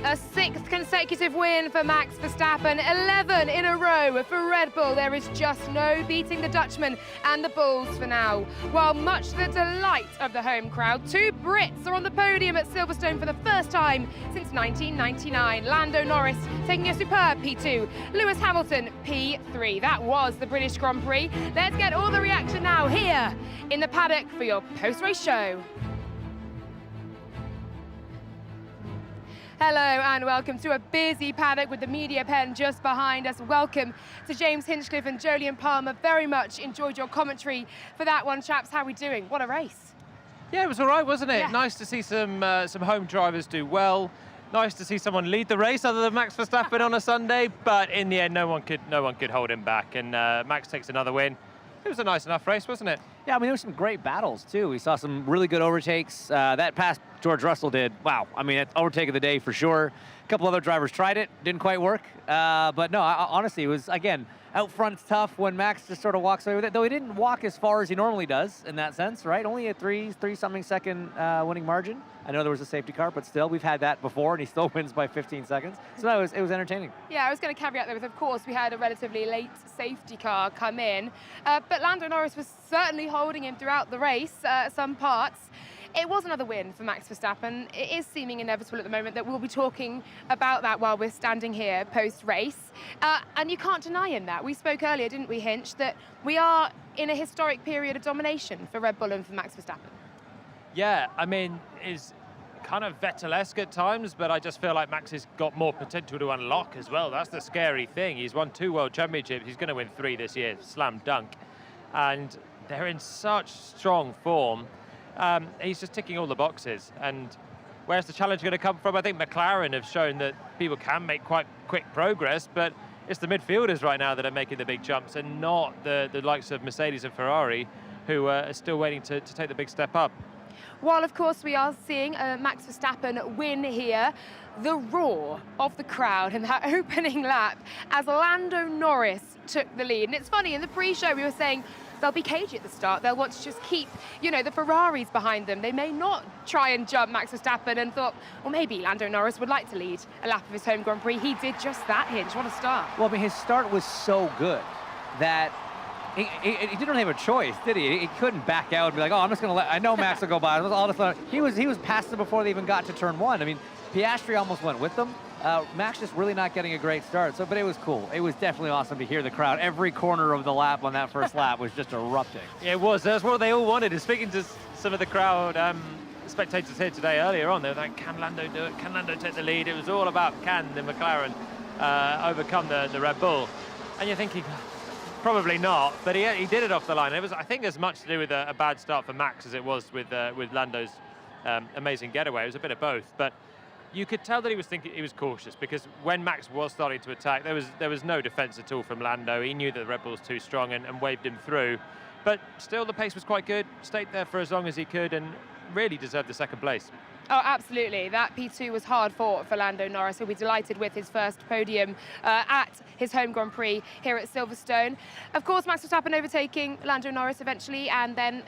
A 6th consecutive win for Max Verstappen, 11 in a row for Red Bull. There is just no beating the Dutchman and the Bulls for now. While much to the delight of the home crowd, 2 Brits are on the podium at Silverstone for the first time since 1999. Lando Norris taking a superb P2, Lewis Hamilton P3. That was the British Grand Prix. Let's get all the reaction now here in the paddock for your post-race show. Hello and welcome to a busy paddock with the media pen just behind us. Welcome to James Hinchcliffe and Jolyon Palmer. Very much enjoyed your commentary for that one, chaps. How are we doing? What a race. Yeah, it was all right, wasn't it? Yeah. Nice to see some home drivers do well. Nice to see someone lead the race other than Max Verstappen on a Sunday, but in the end, no one could hold him back, and Max takes another win. It was a nice enough race, wasn't it? Yeah, I mean, there were some great battles, too. We saw some really good overtakes. That pass George Russell did, wow. I mean, it's overtake of the day for sure. A couple other drivers tried it, didn't quite work. But no, honestly, it was, again, out front's tough when Max just sort of walks away with it, though he didn't walk as far as he normally does in that sense, right? Only a three-something second winning margin. I know there was a safety car, but still, we've had that before, and he still wins by 15 seconds. So that it was entertaining. Yeah, I was going to caveat there with, of course, we had a relatively late safety car come in, but Lando Norris was certainly holding him throughout the race, some parts. It was another win for Max Verstappen. It is seeming inevitable at the moment that we'll be talking about that while we're standing here post-race. And you can't deny him that. We spoke earlier, didn't we, Hinch, that we are in a historic period of domination for Red Bull and for Max Verstappen. Yeah, I mean, it's kind of Vettel-esque at times, but I just feel like Max has got more potential to unlock as well. That's the scary thing. He's won 2 World Championships. He's going to win 3 this year, slam dunk. And they're in such strong form. He's just ticking all the boxes. And where's the challenge going to come from? I think McLaren have shown that people can make quite quick progress, but it's the midfielders right now that are making the big jumps and not the likes of Mercedes and Ferrari, who are still waiting to take the big step up. While, of course, we are seeing Max Verstappen win here, the roar of the crowd in that opening lap as Lando Norris took the lead. And it's funny, in the pre-show we were saying they'll be cagey at the start. They'll want to just keep, you know, the Ferraris behind them. They may not try and jump Max Verstappen, and thought, well, maybe Lando Norris would like to lead a lap of his home Grand Prix. He did just that, Hinch. What a start. Well, I mean, his start was so good that he didn't have a choice, did he? He couldn't back out and be like, oh, I'm just going to I know Max will go by. He was past them before they even got to turn 1. I mean, Piastri almost went with them. Max just really not getting a great start. But it was cool. It was definitely awesome to hear the crowd. Every corner of the lap on that first lap was just erupting. Yeah, it was. That's what they all wanted. And speaking to some of the crowd spectators here today earlier on, they were like, can Lando do it? Can Lando take the lead? It was all about can the McLaren overcome the Red Bull. And you're thinking, probably not, but he did it off the line. It was, I think, as much to do with a bad start for Max as it was with Lando's amazing getaway. It was a bit of both, but you could tell that he was cautious, because when Max was starting to attack, there was no defence at all from Lando. He knew that the Red Bull was too strong and waved him through, but still the pace was quite good. Stayed there for as long as he could and really deserved the second place. Oh, absolutely. That P2 was hard fought for Lando Norris. He'll be delighted with his first podium at his home Grand Prix here at Silverstone. Of course, Max Verstappen overtaking Lando Norris eventually, and then,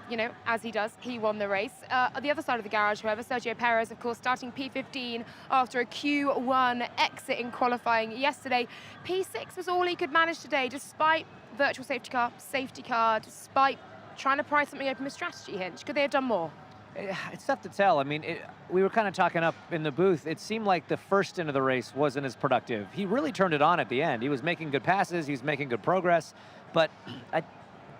you know, as he does, he won the race. At the other side of the garage, however, Sergio Perez, of course, starting P15 after a Q1 exit in qualifying yesterday. P6 was all he could manage today, despite virtual safety car, despite trying to pry something open with strategy, Hinch. Could they have done more? It's tough to tell. I mean, we were kind of talking up in the booth. It seemed like the first stint of the race wasn't as productive. He really turned it on at the end. He was making good passes. He was making good progress. But I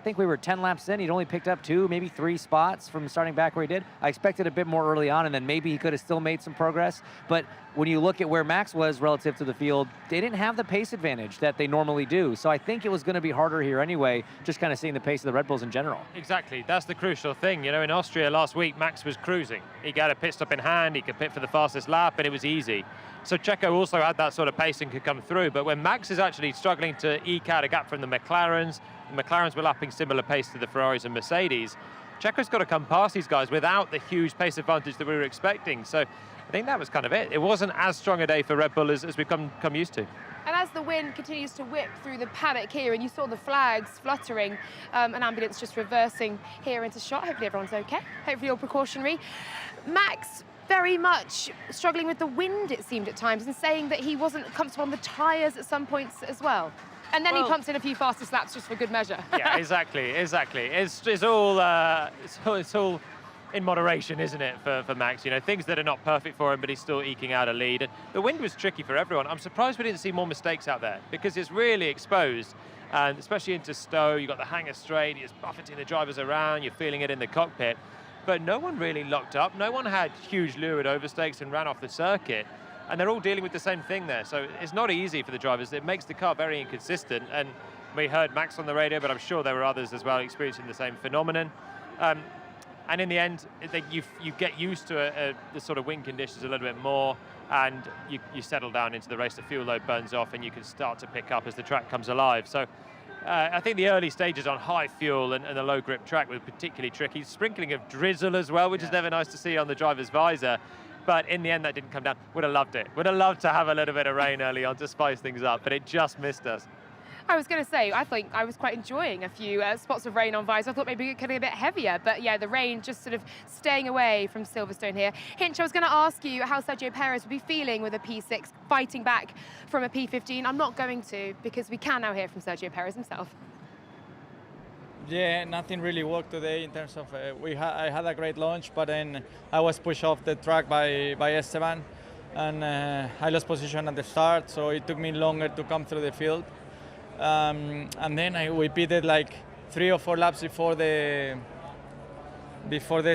think we were 10 laps in. He'd only picked up 2, maybe 3 spots from starting back where he did. I expected a bit more early on, and then maybe he could have still made some progress. But when you look at where Max was relative to the field, they didn't have the pace advantage that they normally do. So I think it was going to be harder here anyway, just kind of seeing the pace of the Red Bulls in general. Exactly. That's the crucial thing. You know, in Austria last week, Max was cruising. He got a pit stop in hand. He could pit for the fastest lap, and it was easy. So Checo also had that sort of pace and could come through. But when Max is actually struggling to eke out a gap from the McLarens were lapping similar pace to the Ferraris and Mercedes, Checo's got to come past these guys without the huge pace advantage that we were expecting. So I think that was kind of it. It wasn't as strong a day for Red Bull as we've come used to. And as the wind continues to whip through the paddock here, and you saw the flags fluttering, an ambulance just reversing here into shot. Hopefully everyone's okay. Hopefully all precautionary. Max very much struggling with the wind, it seemed at times, and saying that he wasn't comfortable on the tyres at some points as well. And then he pumps in a few faster laps just for good measure. Yeah, exactly. It's all in moderation, isn't it, for Max? You know, things that are not perfect for him, but he's still eking out a lead. And the wind was tricky for everyone. I'm surprised we didn't see more mistakes out there, because it's really exposed, and especially into Stowe. You've got the hanger straight, you're buffeting the drivers around, you're feeling it in the cockpit. But no one really locked up. No one had huge lurid overstakes and ran off the circuit. And they're all dealing with the same thing there. So it's not easy for the drivers. It makes the car very inconsistent. And we heard Max on the radio, but I'm sure there were others as well experiencing the same phenomenon. And in the end, you get used to the sort of wind conditions a little bit more, and you settle down into the race. The fuel load burns off, and you can start to pick up as the track comes alive. So I think the early stages on high fuel and the low grip track were particularly tricky. Sprinkling of drizzle as well, which is never nice to see on the driver's visor. But in the end, that didn't come down. Would have loved it. Would have loved to have a little bit of rain early on to spice things up, but it just missed us. I was going to say, I think I was quite enjoying a few spots of rain on visor. I thought maybe it could be a bit heavier, but yeah, the rain just sort of staying away from Silverstone here. Hinch, I was going to ask you how Sergio Perez would be feeling with a P6 fighting back from a P15. I'm not going to, because we can now hear from Sergio Perez himself. Yeah, nothing really worked today in terms of I had a great launch, but then I was pushed off the track by Esteban, and I lost position at the start, so it took me longer to come through the field. And then we pitted like 3 or 4 laps before the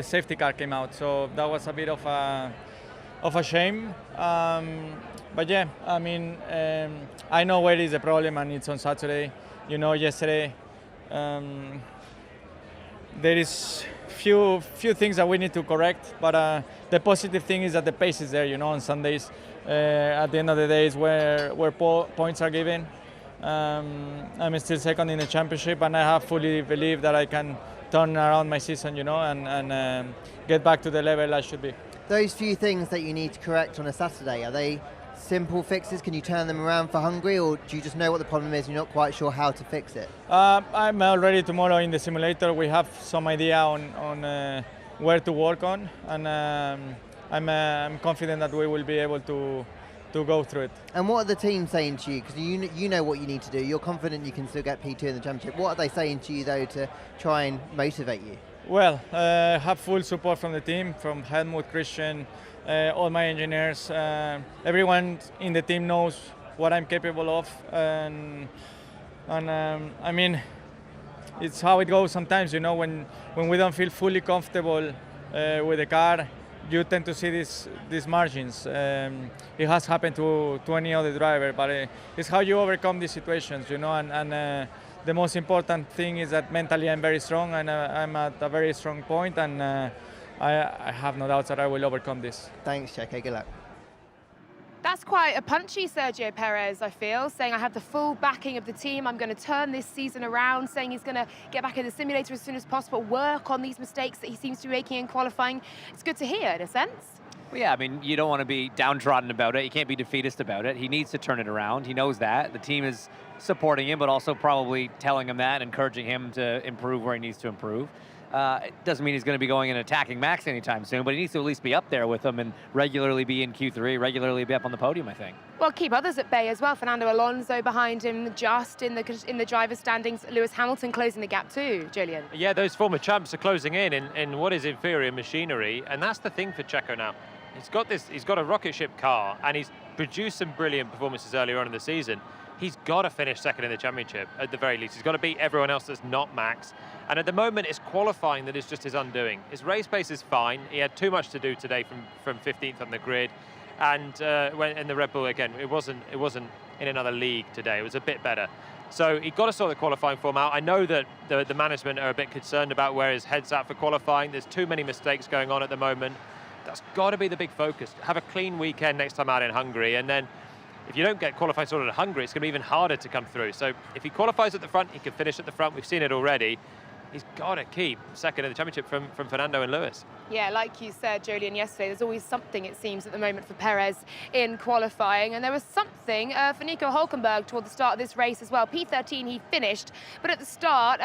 safety car came out, so that was a bit of a shame. But yeah, I mean, I know where is the problem, and it's on Saturday. You know, yesterday. There is few things that we need to correct, but the positive thing is that the pace is there. You know, on Sundays, at the end of the day, is where points are given. I'm still second in the championship, and I have fully believed that I can turn around my season. You know, and get back to the level I should be. Those few things that you need to correct on a Saturday, are they simple fixes? Can you turn them around for Hungary, or do you just know what the problem is and you're not quite sure how to fix it? I'm already tomorrow in the simulator. We have some idea on where to work on, and I'm confident that we will be able to go through it. And what are the team saying to you? Because you know what you need to do. You're confident you can still get P2 in the championship. What are they saying to you though to try and motivate you? Well, have full support from the team, from Helmut, Christian, all my engineers. Everyone in the team knows what I'm capable of, and I mean, it's how it goes sometimes. You know, when we don't feel fully comfortable with the car, you tend to see these margins. It has happened to any other driver, but it's how you overcome these situations. You know, and the most important thing is that mentally I'm very strong, and I'm at a very strong point, and I have no doubts that I will overcome this. Thanks, Checo. Good luck. That's quite a punchy Sergio Perez, I feel, saying I have the full backing of the team. I'm going to turn this season around, saying he's going to get back in the simulator as soon as possible, work on these mistakes that he seems to be making in qualifying. It's good to hear, in a sense. Well, yeah, I mean, you don't want to be downtrodden about it. You can't be defeatist about it. He needs to turn it around. He knows that. The team is supporting him, but also probably telling him that, encouraging him to improve where he needs to improve. It doesn't mean he's going to be going and attacking Max anytime soon, but he needs to at least be up there with him and regularly be in Q3, regularly be up on the podium, I think. Well, keep others at bay as well. Fernando Alonso behind him, just in the driver's standings. Lewis Hamilton closing the gap too, Julian. Yeah, those former champs are closing in what is inferior machinery, and that's the thing for Checo now. He's got a rocket ship car, and he's produced some brilliant performances earlier on in the season. He's got to finish second in the championship, at the very least. He's got to beat everyone else that's not Max. And at the moment, it's qualifying that is just his undoing. His race pace is fine. He had too much to do today from 15th on the grid. And when in the Red Bull, again, it wasn't in another league today. It was a bit better. So he got to sort the qualifying form out. I know that the management are a bit concerned about where his head's at for qualifying. There's too many mistakes going on at the moment. That's got to be the big focus. Have a clean weekend next time out in Hungary, and then if you don't get qualified sorted at Hungary, it's going to be even harder to come through. So if he qualifies at the front, he can finish at the front. We've seen it already. he's got to keep second in the championship from Fernando and Lewis. Yeah, like you said, Jolien, yesterday, there's always something, it seems, at the moment for Perez in qualifying. And there was something for Nico Hülkenberg toward the start of this race as well. P13 he finished, but at the start,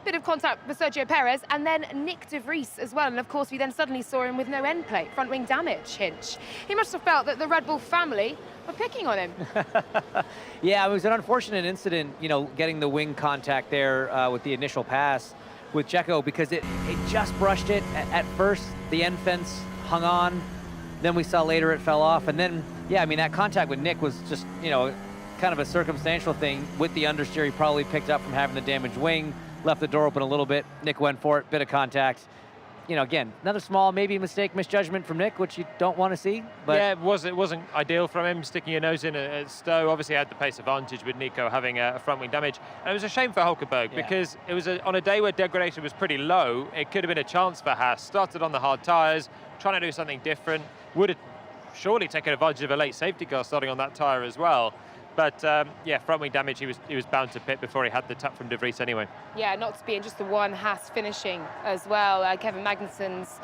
bit of contact with Sergio Perez and then Nick de Vries as well. And of course, we then suddenly saw him with no end plate, front wing damage, Hinch. He must have felt that the Red Bull family were picking on him. Yeah, it was an unfortunate incident, you know, getting the wing contact there with the initial pass with Checo, because it just brushed it at first. The end fence hung on, then we saw later it fell off, and then, yeah, I mean, that contact with Nick was just, you know, kind of a circumstantial thing with the understeer. He probably picked up from having the damaged wing, left the door open a little bit. Nick went for it, bit of contact. You know, again, another small maybe mistake, misjudgment from Nick, which you don't want to see. But yeah, it wasn't ideal from him, sticking your nose in at Stowe. Obviously had the pace advantage with Nico having a front wing damage. And it was a shame for Hülkenberg because it was on a day where degradation was pretty low. It could have been a chance for Haas. Started on the hard tyres, trying to do something different. Would have surely taken advantage of a late safety car starting on that tyre as well. But yeah, front wing damage, he was bound to pit before he had the tap from De Vries anyway. Yeah, not to be in just the one Haas finishing as well. Kevin Magnussen's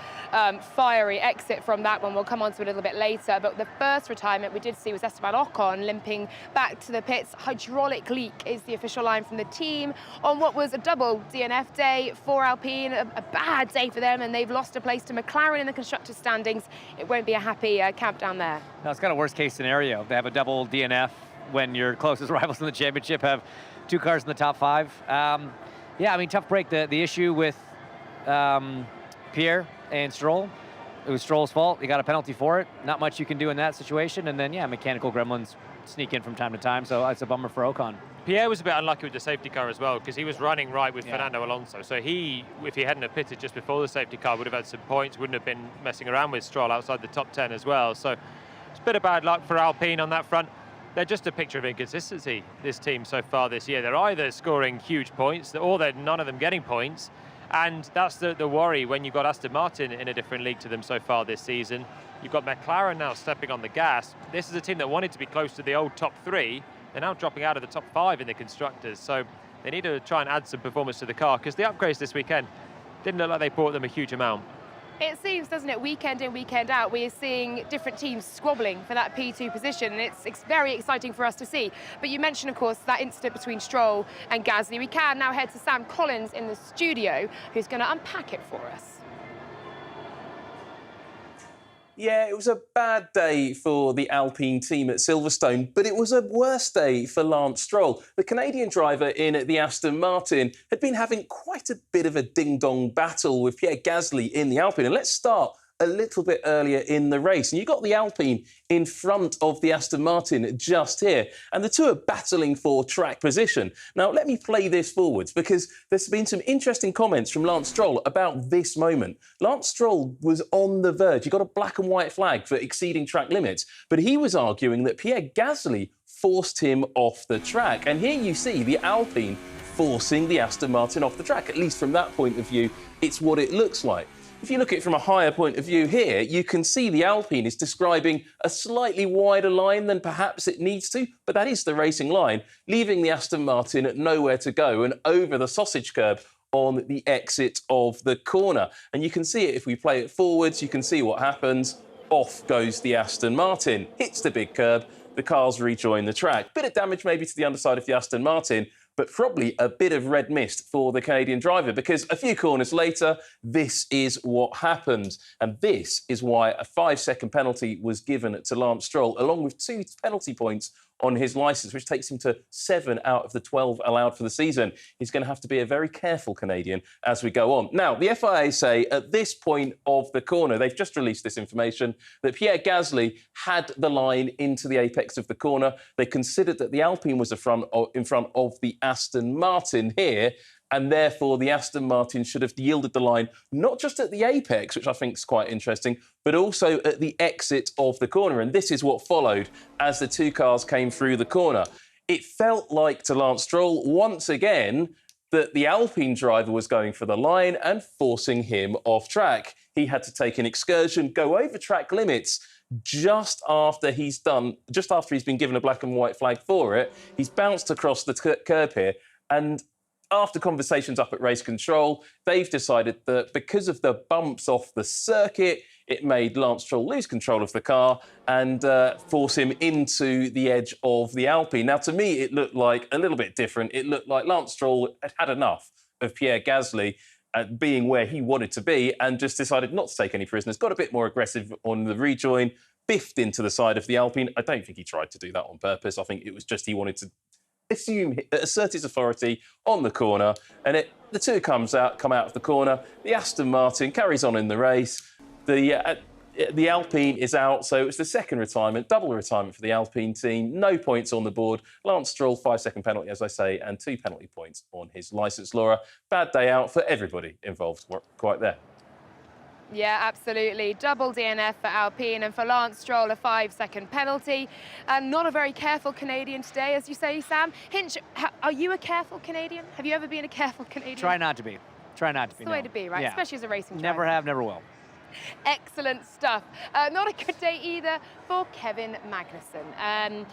fiery exit from that one, we'll come on to a little bit later. But the first retirement we did see was Esteban Ocon limping back to the pits. Hydraulic leak is the official line from the team on what was a double DNF day for Alpine. A bad day for them, and they've lost a place to McLaren in the constructors' standings. It won't be a happy camp down there. No, it's kind of worst case scenario. They have a double DNF when your closest rivals in the championship have two cars in the top five. Yeah, I mean, tough break. The issue with Pierre and Stroll, it was Stroll's fault. He got a penalty for it. Not much you can do in that situation. And then, yeah, mechanical gremlins sneak in from time to time. So it's a bummer for Ocon. Pierre was a bit unlucky with the safety car as well because he was running right with Fernando Alonso. So if he hadn't have pitted just before the safety car, would have had some points, wouldn't have been messing around with Stroll outside the top 10 as well. So it's a bit of bad luck for Alpine on that front. They're just a picture of inconsistency, this team so far this year. They're either scoring huge points or they're none of them getting points. And that's the worry when you've got Aston Martin in a different league to them so far this season. You've got McLaren now stepping on the gas. This is a team that wanted to be close to the old top three. They're now dropping out of the top five in the constructors. So they need to try and add some performance to the car because the upgrades this weekend didn't look like they brought them a huge amount. It seems, doesn't it, weekend in, weekend out, we are seeing different teams squabbling for that P2 position, and it's very exciting for us to see. But you mentioned, of course, that incident between Stroll and Gasly. We can now head to Sam Collins in the studio, who's going to unpack it for us. Yeah, it was a bad day for the Alpine team at Silverstone, but it was a worse day for Lance Stroll. The Canadian driver in the Aston Martin had been having quite a bit of a ding-dong battle with Pierre Gasly in the Alpine. And let's start a little bit earlier in the race. And you got the Alpine in front of the Aston Martin just here. And the two are battling for track position. Now, let me play this forwards because there's been some interesting comments from Lance Stroll about this moment. Lance Stroll was on the verge. He got a black and white flag for exceeding track limits, but he was arguing that Pierre Gasly forced him off the track. And here you see the Alpine forcing the Aston Martin off the track. At least from that point of view, it's what it looks like. If you look at it from a higher point of view here, you can see the Alpine is describing a slightly wider line than perhaps it needs to, but that is the racing line, leaving the Aston Martin nowhere to go and over the sausage curb on the exit of the corner. And you can see it if we play it forwards, you can see what happens. Off goes the Aston Martin, hits the big curb, the cars rejoin the track. Bit of damage maybe to the underside of the Aston Martin, but probably a bit of red mist for the Canadian driver because a few corners later, this is what happened. And this is why a 5-second penalty was given to Lance Stroll, along with 2 penalty points on his licence, which takes him to 7 out of the 12 allowed for the season. He's going to have to be a very careful Canadian as we go on. Now, the FIA say at this point of the corner, they've just released this information, that Pierre Gasly had the line into the apex of the corner. They considered that the Alpine was in front of the Aston Martin here, and therefore the Aston Martin should have yielded the line, not just at the apex, which I think is quite interesting, but also at the exit of the corner. And this is what followed as the two cars came through the corner. It felt like to Lance Stroll, once again, that the Alpine driver was going for the line and forcing him off track. He had to take an excursion, go over track limits, just after he's been given a black and white flag for it. He's bounced across the curb here, and after conversations up at race control, they've decided that because of the bumps off the circuit, it made Lance Stroll lose control of the car and force him into the edge of the Alpine. Now, to me, it looked like a little bit different. It looked like Lance Stroll had had enough of Pierre Gasly being where he wanted to be and just decided not to take any prisoners, got a bit more aggressive on the rejoin, biffed into the side of the Alpine. I don't think he tried to do that on purpose. I think it was just he wanted to assert his authority on the corner, and the two come out of the corner. The Aston Martin carries on in the race. The Alpine is out, so it's the second retirement, double retirement for the Alpine team. No points on the board. Lance Stroll, 5-second penalty, as I say, and 2 penalty points on his licence. Laura, bad day out for everybody involved. We're quite there. Yeah, absolutely. Double DNF for Alpine, and for Lance Stroll, a 5-second penalty. And not a very careful Canadian today, as you say, Sam. Hinch, are you a careful Canadian? Have you ever been a careful Canadian? Try not to be. Try not to be. It's the way to be, right? Yeah. Especially as a racing driver. Never have, never will. Excellent stuff. Not a good day either for Kevin Magnussen. And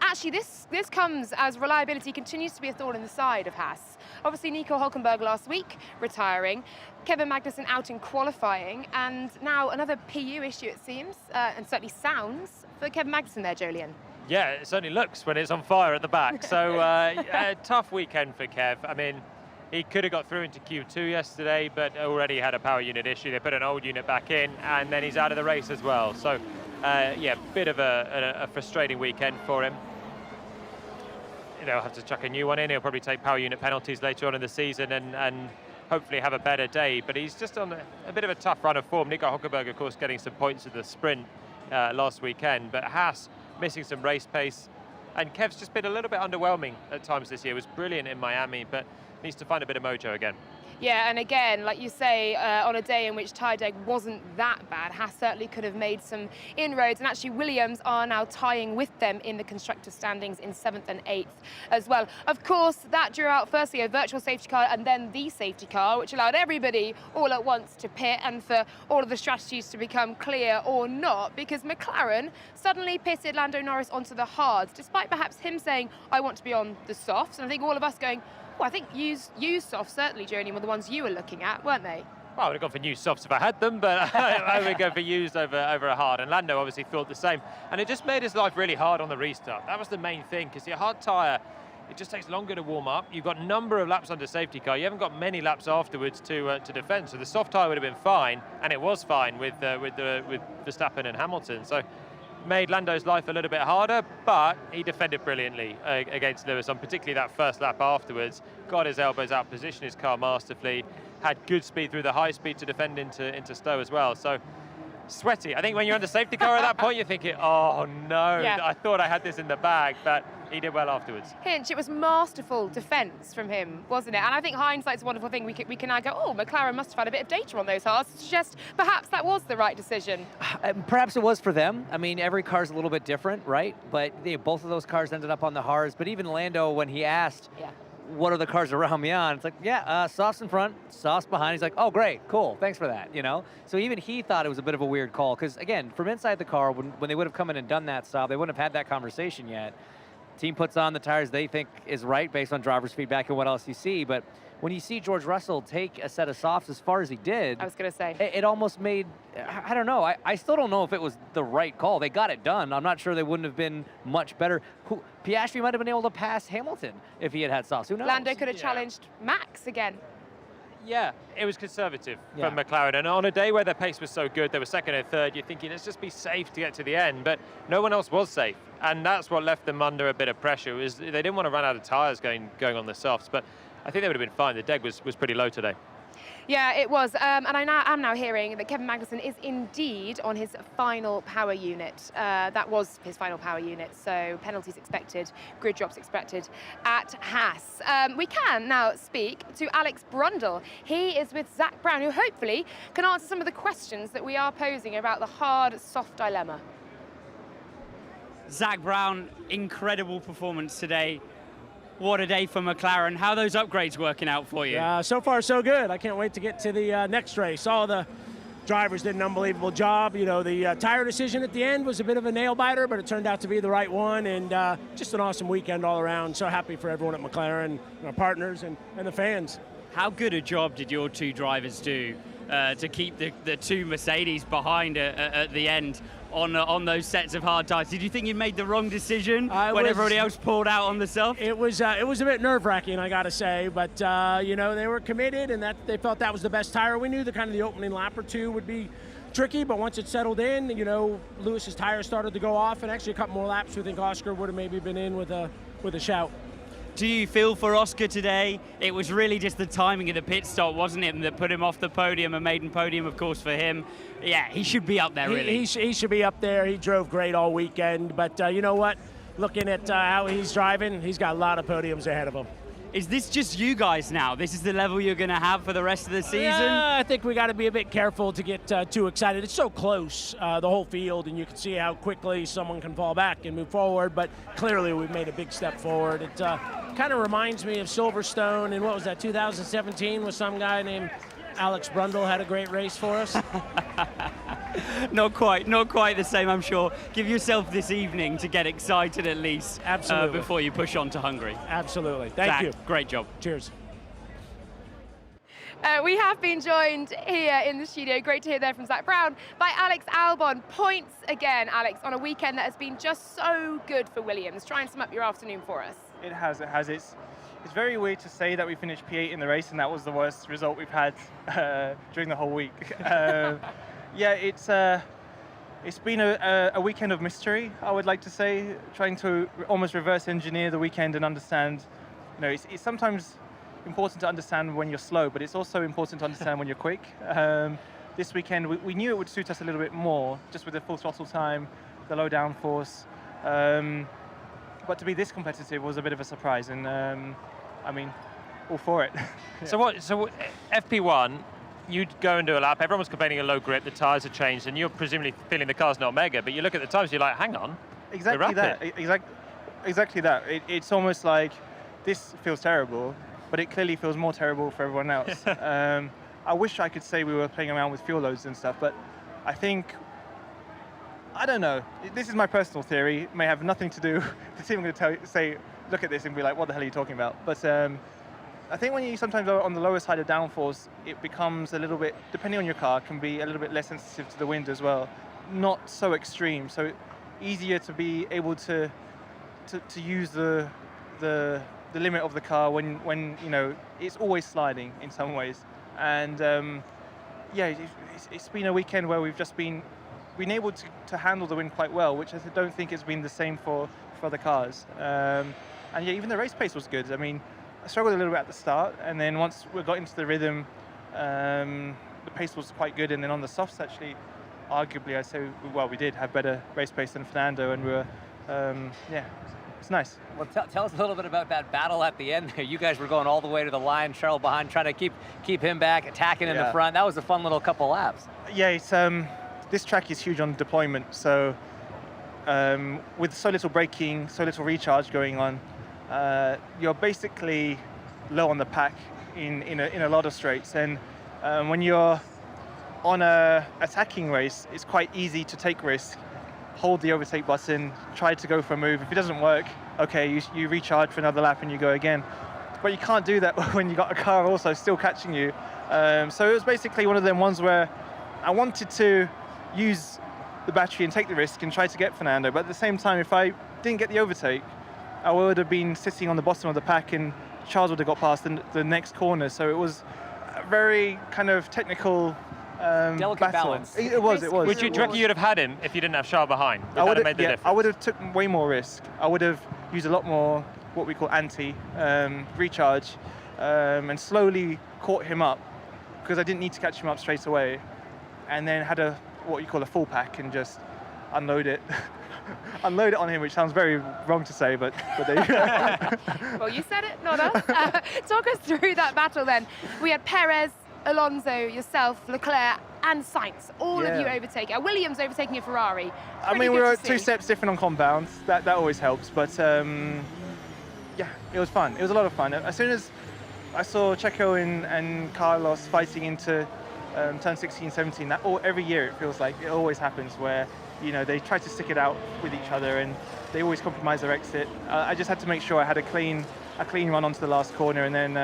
actually, this comes as reliability continues to be a thorn in the side of Haas. Obviously, Nico Hülkenberg last week retiring, Kevin Magnussen out in qualifying, and now another PU issue, it seems, and certainly sounds, for Kevin Magnussen there, Jolien. Yeah, it certainly looks when it's on fire at the back. So a tough weekend for Kev. I mean, he could have got through into Q2 yesterday, but already had a power unit issue. They put an old unit back in, and then he's out of the race as well. So, yeah, bit of a frustrating weekend for him. They'll have to chuck a new one in. He'll probably take power unit penalties later on in the season and hopefully have a better day. But he's just on a bit of a tough run of form. Nico Hülkenberg, of course, getting some points at the sprint last weekend, but Haas missing some race pace. And Kev's just been a little bit underwhelming at times this year. Was brilliant in Miami, but needs to find a bit of mojo again. Yeah, and again, like you say, on a day in which tyre deg wasn't that bad, Haas certainly could have made some inroads, and actually Williams are now tying with them in the constructors' standings in 7th and 8th as well. Of course, that drew out firstly a virtual safety car and then the safety car, which allowed everybody all at once to pit and for all of the strategies to become clear or not, because McLaren suddenly pitted Lando Norris onto the hards, despite perhaps him saying, I want to be on the softs, and I think all of us going, well, I think used softs, certainly, Jolien, were the ones you were looking at, weren't they? Well, I would have gone for new softs if I had them, but I would go for used over a hard. And Lando obviously thought the same. And it just made his life really hard on the restart. That was the main thing, because your hard tyre, it just takes longer to warm up. You've got a number of laps under safety car. You haven't got many laps afterwards to defend. So the soft tyre would have been fine, and it was fine with Verstappen and Hamilton. So made Lando's life a little bit harder, but he defended brilliantly against Lewis on particularly that first lap afterwards. Got his elbows out, positioned his car masterfully, had good speed through the high speed to defend into Stowe as well. So sweaty. I think when you're under safety car at that point, you're thinking, oh no, yeah. I thought I had this in the bag, but he did well afterwards. Hinch, it was masterful defence from him, wasn't it? And I think hindsight's a wonderful thing. We can now go, oh, McLaren must have had a bit of data on those hards to suggest perhaps that was the right decision. Perhaps it was for them. I mean, every car's a little bit different, right? But both of those cars ended up on the hards. But even Lando, when he asked, what are the cars around me on? It's like, softs in front, softs behind. He's like, oh, great, cool, thanks for that, you know? So even he thought it was a bit of a weird call, because, again, from inside the car, when they would have come in and done that stop, they wouldn't have had that conversation yet. Team puts on the tires they think is right based on driver's feedback and what else you see. But when you see George Russell take a set of softs as far as he did, I was going to say, it almost made, I don't know, I still don't know if it was the right call. They got it done. I'm not sure they wouldn't have been much better. Piastri might have been able to pass Hamilton if he had softs. Who knows? Lando could have challenged Max again. Yeah, it was conservative from McLaren. And on a day where their pace was so good, they were second and third, you're thinking, let's just be safe to get to the end. But no one else was safe. And that's what left them under a bit of pressure. Was they didn't want to run out of tyres going on the softs. But I think they would have been fine. The deg was pretty low today. Yeah, it was. And I am now hearing that Kevin Magnussen is indeed on his final power unit. That was his final power unit. So penalties expected, grid drops expected at Haas. We can now speak to Alex Brundle. He is with Zak Brown, who hopefully can answer some of the questions that we are posing about the hard-soft dilemma. Zak Brown, incredible performance today. What a day for McLaren. How are those upgrades working out for you? So far, so good. I can't wait to get to the next race. All the drivers did an unbelievable job. You know, the tire decision at the end was a bit of a nail biter, but it turned out to be the right one, and just an awesome weekend all around. So happy for everyone at McLaren, our partners, and the fans. How good a job did your two drivers do to keep the two Mercedes behind at the end on those sets of hard tires? Did you think you made the wrong decision when everybody else pulled out on the soft? It was a bit nerve-wracking, I got to say, but you know, they were committed, and that they felt that was the best tire. We knew the opening lap or two would be tricky, but once it settled in, you know, Lewis's tires started to go off, and actually a couple more laps, we think Oscar would have maybe been in with a shout. Do you feel for Oscar today? It was really just the timing of the pit stop, wasn't it, that put him off the podium, a maiden podium, of course, for him. Yeah, he should be up there, really. He should be up there. He drove great all weekend, but you know what? Looking at how he's driving, he's got a lot of podiums ahead of him. Is this just you guys now? This is the level you're going to have for the rest of the season? Yeah, I think we got to be a bit careful to get too excited. It's so close, the whole field, and you can see how quickly someone can fall back and move forward, but clearly we've made a big step forward. It kind of reminds me of Silverstone, and what was that, 2017, with some guy named Alex Brundle had a great race for us. Not quite the same, I'm sure. Give yourself this evening to get excited at least. Absolutely. Before you push on to Hungary. Absolutely. Thank Zak, you. Great job. Cheers. We have been joined here in the studio, great to hear there from Zak Brown, by Alex Albon. Points again, Alex, on a weekend that has been just so good for Williams. Try and sum up your afternoon for us. It has. It's very weird to say that we finished P8 in the race and that was the worst result we've had during the whole week. Yeah, it's been a weekend of mystery, I would like to say, trying to almost reverse engineer the weekend and understand, you know, it's sometimes important to understand when you're slow, but it's also important to understand when you're quick. This weekend, we knew it would suit us a little bit more, just with the full throttle time, the low downforce. But to be this competitive was a bit of a surprise, and I mean, all for it. Yeah. So FP1, you'd go and do a lap, everyone was complaining of low grip, the tyres have changed, and you're presumably feeling the car's not mega, but you look at the times, you're like, hang on. Exactly that. Exactly that. It's almost like this feels terrible, but it clearly feels more terrible for everyone else. I wish I could say we were playing around with fuel loads and stuff, but I think, I don't know. This is my personal theory. It may have nothing to do. The team are going to say, look at this and be like, what the hell are you talking about? But I think when you sometimes are on the lower side of downforce, it becomes a little bit, depending on your car, can be a little bit less sensitive to the wind as well. Not so extreme, so easier to be able to use the limit of the car when you know it's always sliding in some ways. And yeah, it's been a weekend where we've just been able to handle the wind quite well, which I don't think has been the same for other cars. And yeah, even the race pace was good. I mean, I struggled a little bit at the start, and then once we got into the rhythm, the pace was quite good. And then on the softs, actually, arguably, I'd say, well, we did have better race pace than Fernando, and we were, yeah, it's nice. Well, tell us a little bit about that battle at the end there. You guys were going all the way to the line, Charles behind, trying to keep him back, attacking in the front. That was a fun little couple laps. Yeah, it's this track is huge on deployment, so with so little braking, so little recharge going on, you're basically low on the pack in a lot of straights, and when you're on a attacking race, it's quite easy to take risk, hold the overtake button, try to go for a move. If it doesn't work, okay, you recharge for another lap and you go again. But you can't do that when you got a car also still catching you. So it was basically one of them ones where I wanted to use the battery and take the risk and try to get Fernando, but at the same time, if I didn't get the overtake, I would have been sitting on the bottom of the pack and Charles would have got past the next corner. So it was a very kind of technical delicate battle. balance. It was. Do you reckon you'd have had him if you didn't have Charles behind? I would have made the difference? I would have took way more risk. I would have used a lot more what we call recharge, and slowly caught him up, because I didn't need to catch him up straight away, and then had what you call a full pack and just unload it. Unload it on him, which sounds very wrong to say, but there you go. Well, you said it, not us. Talk us through that battle then. We had Perez, Alonso, yourself, Leclerc, and Sainz, all of you overtaking. Williams overtaking a Ferrari. I mean, we were 2 steps different on compounds. That always helps, but yeah, it was fun. It was a lot of fun. As soon as I saw Checo and Carlos fighting into turn 16, 17, every year it feels like it always happens where, they try to stick it out with each other and they always compromise their exit. I just had to make sure I had a clean run onto the last corner, and then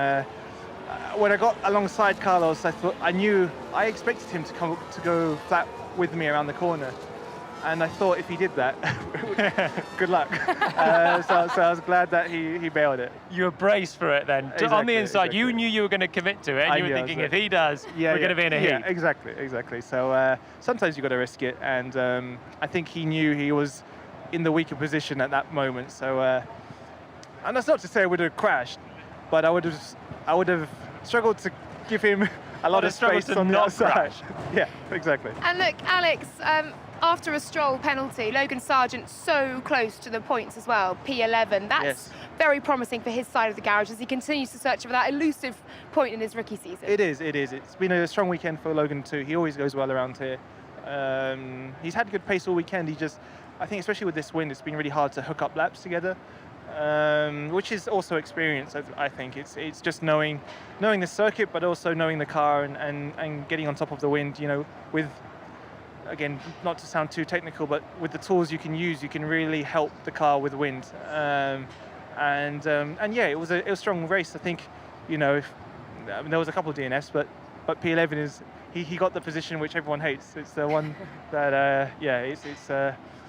when I got alongside Carlos, I expected him to go flat with me around the corner. And I thought if he did that, good luck. So I was glad that he bailed it. You were braced for it then. Exactly, On the inside, exactly. you knew you were going to commit to it, and you were thinking if he does, we're going to be in a heat. Yeah, exactly. So sometimes you've got to risk it, and I think he knew he was in the weaker position at that moment. So, and that's not to say I would have crashed, but I would have struggled to give him a lot of space on the outside. Yeah, exactly. And look, Alex, after a Stroll penalty, Logan Sargent so close to the points as well, P11. That's very promising for his side of the garage as he continues to search for that elusive point in his rookie season. It is. It's been a strong weekend for Logan too. He always goes well around here. He's had good pace all weekend. I think especially with this wind, it's been really hard to hook up laps together, which is also experience. I think it's just knowing the circuit, but also knowing the car and getting on top of the wind. With, again, not to sound too technical, but with the tools you can use, you can really help the car with wind. And yeah, it was a strong race. I think, there was a couple of DNFs, but P11 is he got the position which everyone hates. It's the one that it's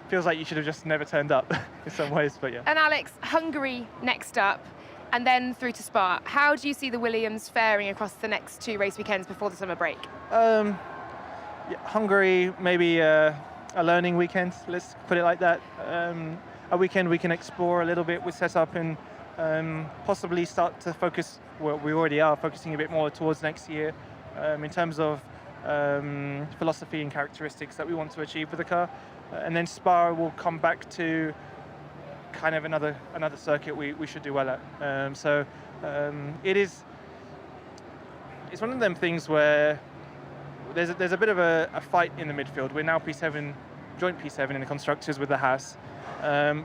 feels like you should have just never turned up in some ways, but yeah. And Alex, Hungary next up, and then through to Spa. How do you see the Williams faring across the next 2 race weekends before the summer break? Hungary, maybe a learning weekend, let's put it like that. A weekend we can explore a little bit with setup and possibly start to focus, well, we already are focusing a bit more towards next year in terms of philosophy and characteristics that we want to achieve with the car. And then Spa will come back to kind of another circuit we should do well at. It's one of them things where there's a bit of a fight in the midfield. We're now P7, joint P7 in the constructors with the Haas.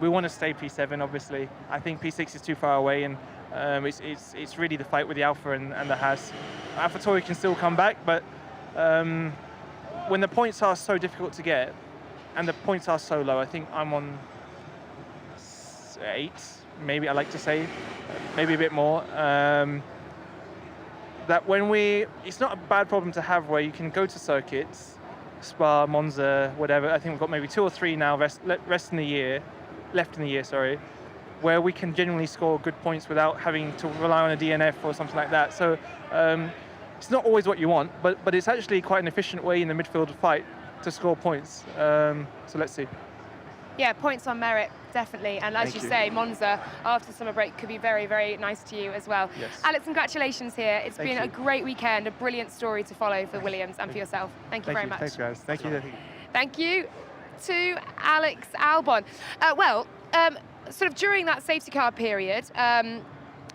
We want to stay P7, obviously. I think P6 is too far away, and it's really the fight with the Alpha and the Haas. AlphaTauri can still come back, but when the points are so difficult to get and the points are so low, I think I'm on 8, maybe I like to say, maybe a bit more. That it's not a bad problem to have where you can go to circuits, Spa, Monza, whatever. I think we've got maybe 2 or 3 now left in the year, where we can genuinely score good points without having to rely on a DNF or something like that. So it's not always what you want, but it's actually quite an efficient way in the midfield fight to score points. So let's see. Yeah, points on merit, definitely. And as you say, Monza, after the summer break, could be very, very nice to you as well. Yes. Alex, congratulations here. It's been a great weekend, a brilliant story to follow for Williams and for yourself. Thank you very much. Thanks, guys. Thank you. Thank you to Alex Albon. Sort of during that safety car period, and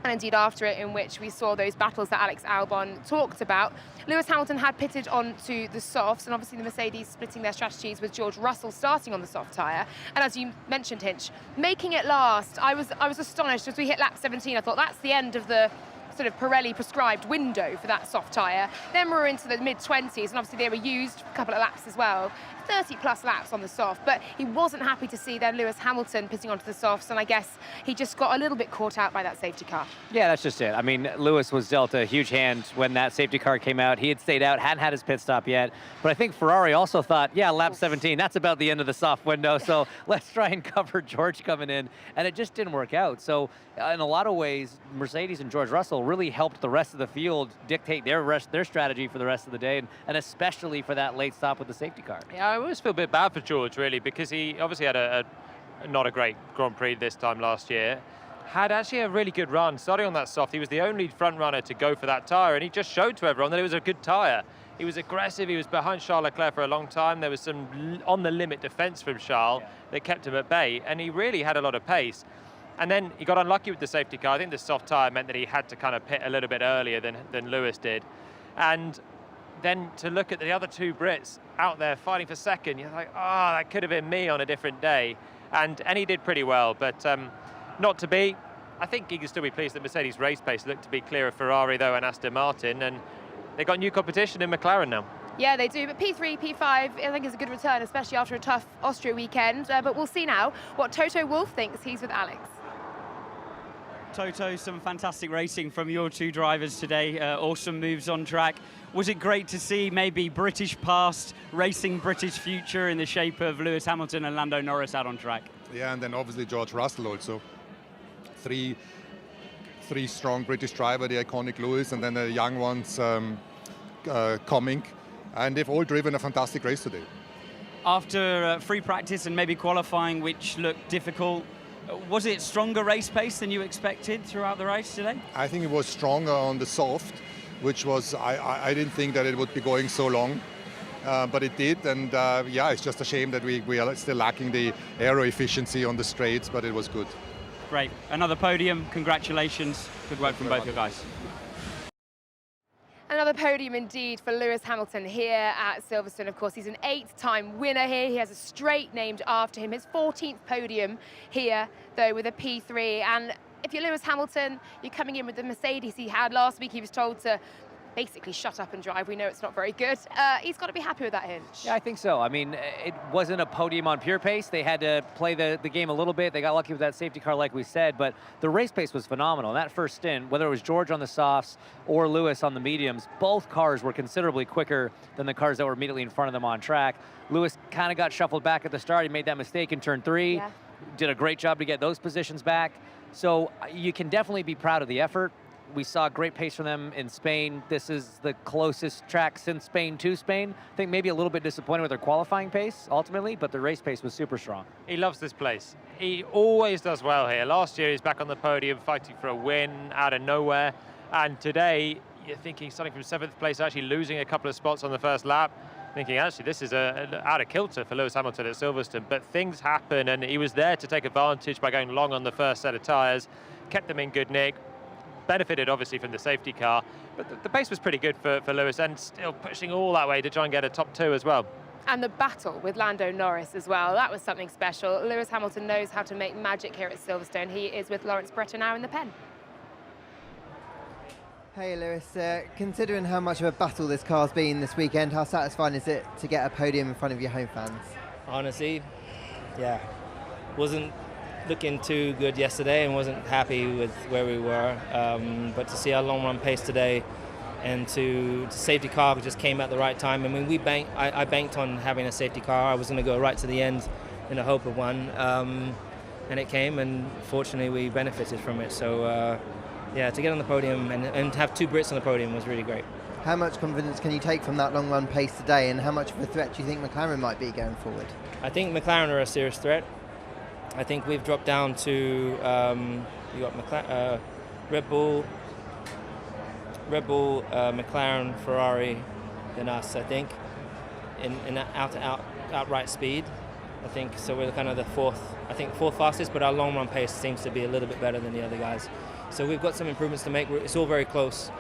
indeed after it, in which we saw those battles that Alex Albon talked about, Lewis Hamilton had pitted onto the softs, and obviously the Mercedes splitting their strategies with George Russell starting on the soft tyre. And as you mentioned, Hinch, making it last, I was astonished as we hit lap 17. I thought that's the end of the sort of Pirelli prescribed window for that soft tyre. Then we were into the mid-20s, and obviously they were used a couple of laps as well. 30 plus laps on the soft, but he wasn't happy to see then Lewis Hamilton pitting onto the softs, and I guess he just got a little bit caught out by that safety car. Yeah, that's just it. I mean, Lewis was dealt a huge hand when that safety car came out. He had stayed out, hadn't had his pit stop yet, but I think Ferrari also thought, yeah, lap 17, that's about the end of the soft window, so let's try and cover George coming in, and it just didn't work out. So in a lot of ways, Mercedes and George Russell really helped the rest of the field dictate their strategy for the rest of the day, and especially for that late stop with the safety car. Yeah, I always feel a bit bad for George, really, because he obviously had not a great Grand Prix this time last year. Had actually a really good run, starting on that soft. He was the only front runner to go for that tyre, and he just showed to everyone that it was a good tyre. He was aggressive, he was behind Charles Leclerc for a long time. There was some on-the-limit defence from Charles that kept him at bay, and he really had a lot of pace. And then he got unlucky with the safety car. I think the soft tyre meant that he had to kind of pit a little bit earlier than Lewis did. And then to look at the other two Brits out there fighting for second, you're like, oh, that could have been me on a different day. And he did pretty well, but not to be. I think he can still be pleased that Mercedes race pace looked to be clear of Ferrari, though, and Aston Martin. And They got new competition in McLaren now. Yeah, they do, but P3, P5, I think is a good return, especially after a tough Austria weekend. But we'll see now what Toto Wolff thinks. He's with Alex. Toto, some fantastic racing from your two drivers today. Awesome moves on track. Was it great to see maybe British past racing British future in the shape of Lewis Hamilton and Lando Norris out on track? Yeah, and then obviously George Russell also. Three strong British driver, the iconic Lewis, and then the young ones coming. And they've all driven a fantastic race today. After free practice and maybe qualifying, which looked difficult, was it stronger race pace than you expected throughout the race today? I think it was stronger on the soft, which was, I didn't think that it would be going so long, but it did. And yeah, it's just a shame that we are still lacking the aero efficiency on the straights, but it was good. Great. Another podium. Congratulations. Good work from both you guys. Another podium indeed for Lewis Hamilton here at Silverstone. Of course, he's an 8-time winner here. He has a straight named after him. His 14th podium here, though, with a P3. And if you're Lewis Hamilton, you're coming in with the Mercedes he had last week. He was told to basically shut up and drive. We know it's not very good. He's got to be happy with that hinge. Yeah, I think so. I mean, it wasn't a podium on pure pace. They had to play the game a little bit. They got lucky with that safety car, like we said, but the race pace was phenomenal. That first stint, whether it was George on the softs or Lewis on the mediums, both cars were considerably quicker than the cars that were immediately in front of them on track. Lewis kind of got shuffled back at the start. He made that mistake in turn 3. Yeah. Did a great job to get those positions back. So you can definitely be proud of the effort. We saw great pace from them in Spain. This is the closest track since Spain to Spain. I think maybe a little bit disappointed with their qualifying pace ultimately, but the race pace was super strong. He loves this place. He always does well here. Last year he's back on the podium fighting for a win out of nowhere. And today you're thinking starting from 7th place, actually losing a couple of spots on the first lap. Thinking actually this is out of kilter for Lewis Hamilton at Silverstone, but things happen and he was there to take advantage by going long on the first set of tyres, kept them in good nick. Benefited obviously from the safety car, but the pace was pretty good for Lewis and still pushing all that way to try and get a top 2 as well. And the battle with Lando Norris as well, that was something special. Lewis Hamilton knows how to make magic here at Silverstone. He is with Lawrence Bretter now in the pen. Hey Lewis, considering how much of a battle this car's been this weekend, how satisfying is it to get a podium in front of your home fans? Honestly, yeah, wasn't looking too good yesterday and wasn't happy with where we were, but to see our long run pace today and to safety car just came at the right time. I mean, I banked on having a safety car. I was going to go right to the end in the hope of one, and it came, and fortunately we benefited from it. So yeah, to get on the podium and have 2 Brits on the podium was really great. How much confidence can you take from that long run pace today, and how much of a threat do you think McLaren might be going forward? I think McLaren are a serious threat. I think we've dropped down to you got Red Bull, McLaren, Ferrari, than us. I think in outright speed. I think so. We're kind of the fourth fastest, but our long run pace seems to be a little bit better than the other guys. So we've got some improvements to make. It's all very close,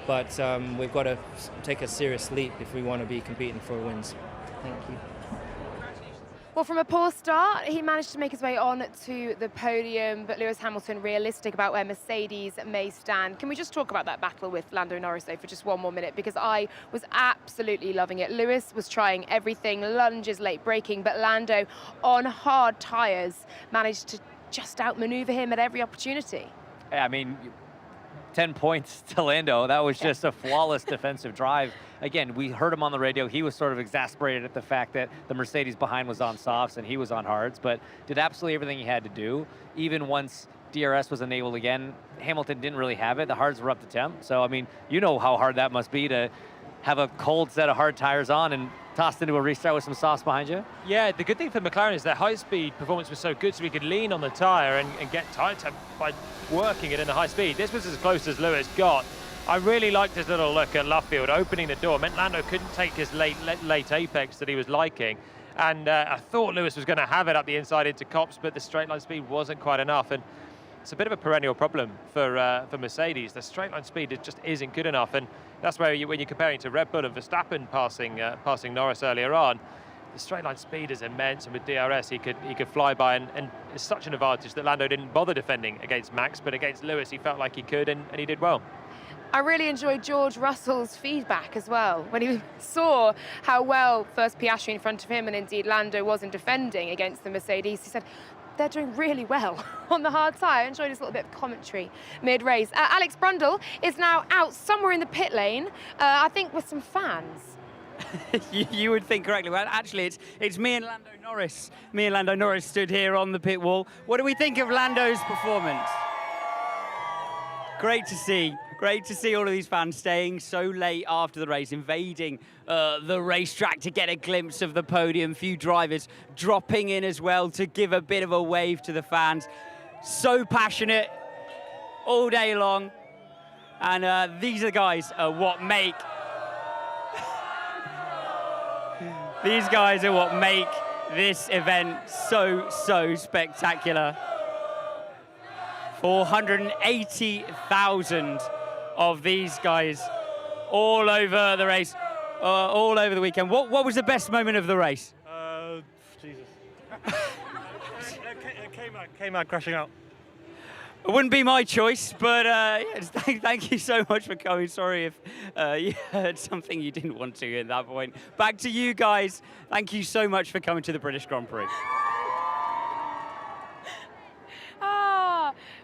but we've got to take a serious leap if we want to be competing for wins. Thank you. Well, from a poor start, he managed to make his way on to the podium, but Lewis Hamilton realistic about where Mercedes may stand. Can we just talk about that battle with Lando Norris, though, for just one more minute? Because I was absolutely loving it. Lewis was trying everything, lunges, late braking, but Lando, on hard tyres, managed to just outmaneuver him at every opportunity. I mean, 10 points to Lando. That was just a flawless defensive drive. Again, we heard him on the radio. He was sort of exasperated at the fact that the Mercedes behind was on softs and he was on hards, but did absolutely everything he had to do. Even once DRS was enabled again, Hamilton didn't really have it. The hards were up to temp. So, I mean, you know how hard that must be to have a cold set of hard tires on and tossed into a restart with some softs behind you. Yeah, the good thing for McLaren is their high-speed performance was so good, so we could lean on the tyre and get tire temp by working it in the high speed. This was as close as Lewis got. I really liked his little look at Luffield, opening the door. Meant Lando couldn't take his late apex that he was liking. And I thought Lewis was going to have it up the inside into Copse, but the straight line speed wasn't quite enough. And it's a bit of a perennial problem for Mercedes. The straight line speed just isn't good enough. And that's where when you're comparing to Red Bull and Verstappen passing Norris earlier on, the straight line speed is immense, and with DRS he could fly by, and it's such an advantage that Lando didn't bother defending against Max, but against Lewis he felt like he could, and he did well. I really enjoyed George Russell's feedback as well when he saw how well first Piastri in front of him and indeed Lando was in defending against the Mercedes. He said, they're doing really well on the hard tyre. I enjoyed his little bit of commentary mid-race. Alex Brundle is now out somewhere in the pit lane, I think with some fans. You would think correctly. Well, actually, it's me and Lando Norris. Me and Lando Norris stood here on the pit wall. What do we think of Lando's performance? Great to see. Great to see all of these fans staying so late after the race, invading the racetrack to get a glimpse of the podium. Few drivers dropping in as well to give a bit of a wave to the fans. So passionate all day long. And these are the guys what make... These guys are what make this event so spectacular. 480,000 of these guys all over the race, all over the weekend. What was the best moment of the race? Jesus. Came out crashing out. It wouldn't be my choice, but thank you so much for coming. Sorry if you heard something you didn't want to at that point. Back to you guys. Thank you so much for coming to the British Grand Prix.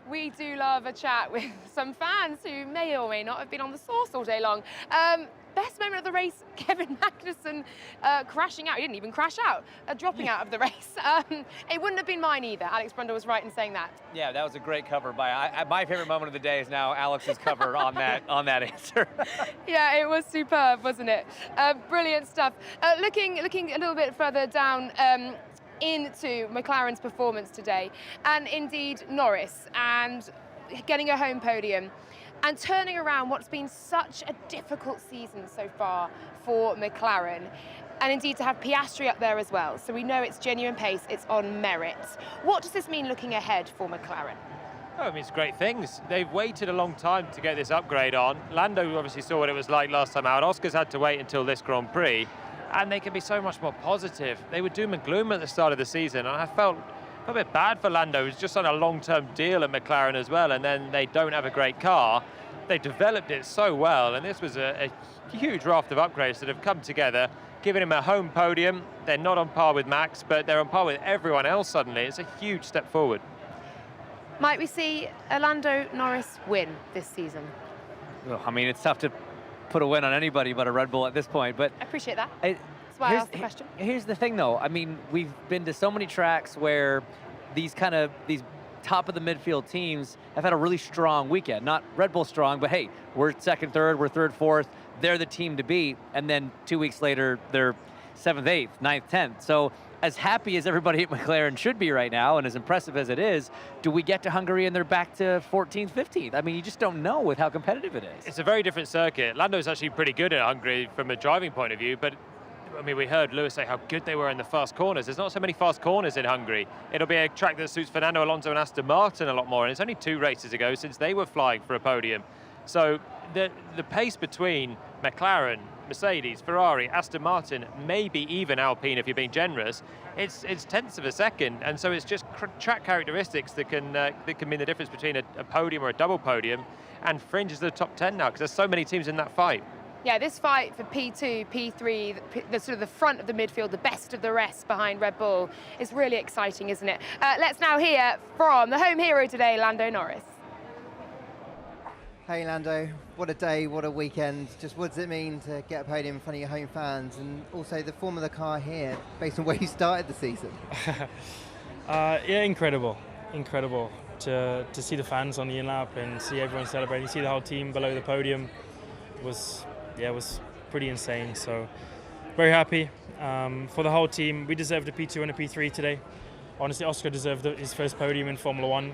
We do love a chat with some fans who may or may not have been on the sauce all day long. Best moment of the race, Kevin Magnussen crashing out. He didn't even crash out, dropping out of the race. It wouldn't have been mine either. Alex Brundle was right in saying that. Yeah, that was a great cover by. My favorite moment of the day is now Alex's cover on that answer. Yeah, it was superb, wasn't it? Brilliant stuff. Looking a little bit further down. Into McLaren's performance today, and indeed Norris, and getting a home podium, and turning around what's been such a difficult season so far for McLaren, and indeed to have Piastri up there as well. So we know it's genuine pace, it's on merit. What does this mean looking ahead for McLaren? Oh, it means great things. They've waited a long time to get this upgrade on. Lando obviously saw what it was like last time out. Oscar's had to wait until this Grand Prix. And they can be so much more positive. They were doom and gloom at the start of the season, and I felt a bit bad for Lando. He's just on a long-term deal at McLaren as well, and then they don't have a great car. They developed it so well, and this was a huge raft of upgrades that have come together, giving him a home podium. They're not on par with Max, but they're on par with everyone else suddenly. It's a huge step forward. Might we see a Lando Norris win this season? Well, I mean, it's tough to put a win on anybody but a Red Bull at this point, but I appreciate that. That's why I asked the question. Here's the thing, though. I mean, we've been to so many tracks where these top of the midfield teams have had a really strong weekend. Not Red Bull strong, but hey, we're second, third, we're third, fourth. They're the team to beat, and then 2 weeks later, they're 7th, 8th, 9th, 10th. So as happy as everybody at McLaren should be right now, and as impressive as it is, do we get to Hungary and they're back to 14th, 15th? I mean, you just don't know with how competitive it is. It's a very different circuit. Lando's actually pretty good at Hungary from a driving point of view, but I mean, we heard Lewis say how good they were in the fast corners. There's not so many fast corners in Hungary. It'll be a track that suits Fernando Alonso and Aston Martin a lot more, and it's only 2 races ago since they were flying for a podium. So the pace between McLaren, Mercedes, Ferrari, Aston Martin, maybe even Alpine if you're being generous, it's tenths of a second, and so it's just track characteristics that can mean the difference between a podium or a double podium and fringes the top 10 now, because there's so many teams in that fight. Yeah, this fight for P2, P3, the sort of the front of the midfield, the best of the rest behind Red Bull, is really exciting, isn't it? Let's now hear from the home hero today, Lando Norris. Hey Lando, what a day, what a weekend. Just what does it mean to get a podium in front of your home fans, and also the form of the car here based on where you started the season? Yeah, incredible to see the fans on the in-lap and see everyone celebrating, see the whole team below the podium was pretty insane. So very happy for the whole team. We deserved a P2 and a P3 today. Honestly, Oscar deserved his first podium in Formula 1.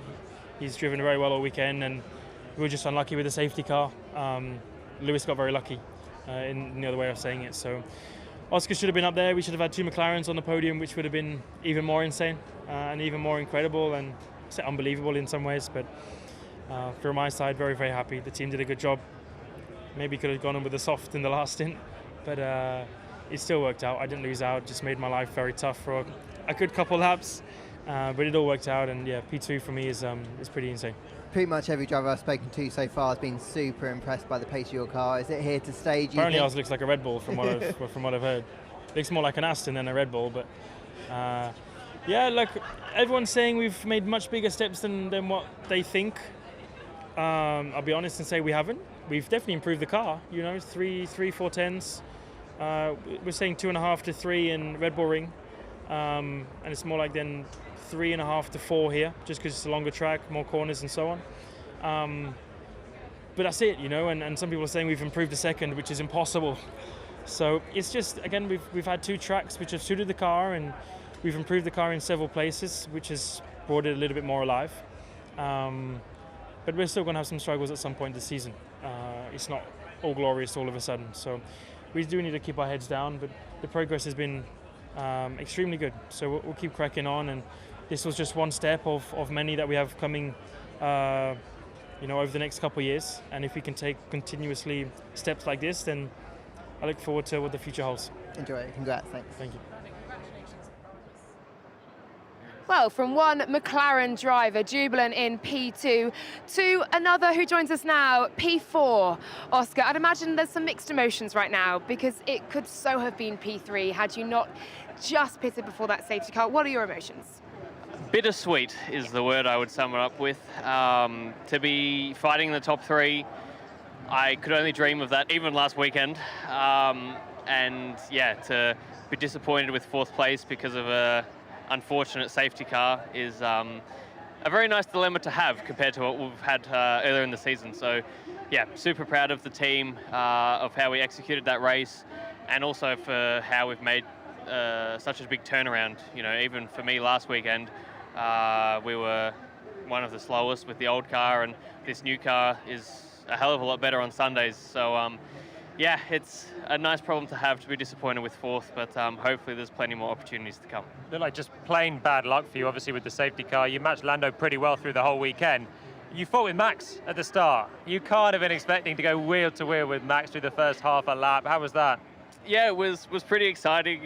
He's driven very well all weekend, and we were just unlucky with the safety car. Lewis got very lucky in the other way of saying it. So Oscar should have been up there. We should have had 2 McLarens on the podium, which would have been even more insane and even more incredible and unbelievable in some ways. But from my side, very, very happy. The team did a good job. Maybe could have gone on with the soft in the last stint, but it still worked out. I didn't lose out, just made my life very tough for a good couple laps. but it all worked out, and yeah, P2 for me is pretty insane. Pretty much every driver I've spoken to so far has been super impressed by the pace of your car. Is it here to stay? Apparently ours looks like a Red Bull from what I've heard. Looks more like an Aston than a Red Bull, but yeah, like everyone's saying we've made much bigger steps than what they think. I'll be honest and say we haven't. We've definitely improved the car, 4 tenths. We're saying 2.5 to 3 in Red Bull Ring, and it's more like then 3.5 to 4 here, just because it's a longer track, more corners and so on. But that's it, and some people are saying we've improved a second, which is impossible. So it's just, again, we've had 2 tracks which have suited the car, and we've improved the car in several places, which has brought it a little bit more alive. But we're still going to have some struggles at some point this season. It's not all glorious all of a sudden. So we do need to keep our heads down, but the progress has been extremely good. So we'll keep cracking on, and this was just one step of many that we have coming over the next couple of years. And if we can take continuously steps like this, then I look forward to what the future holds. Enjoy it. Congrats. Thanks. Thank you. Well, from one McLaren driver jubilant in P2 to another who joins us now, P4. Oscar, I'd imagine there's some mixed emotions right now, because it could so have been P3 had you not just pitted before that safety car. What are your emotions? Bittersweet is the word I would sum it up with. To be fighting in the top 3, I could only dream of that even last weekend. And yeah, to be disappointed with 4th place because of a unfortunate safety car is a very nice dilemma to have compared to what we've had earlier in the season. So yeah, super proud of the team, of how we executed that race, and also for how we've made such a big turnaround. Even for me last weekend, we were one of the slowest with the old car, and this new car is a hell of a lot better on Sundays. So yeah, it's a nice problem to have, to be disappointed with 4th, but hopefully there's plenty more opportunities to come. They're like just plain bad luck for you, obviously, with the safety car. You matched Lando pretty well through the whole weekend. You fought with Max at the start. You can't have been expecting to go wheel to wheel with Max through the first half a lap. How was that? Yeah, it was pretty exciting.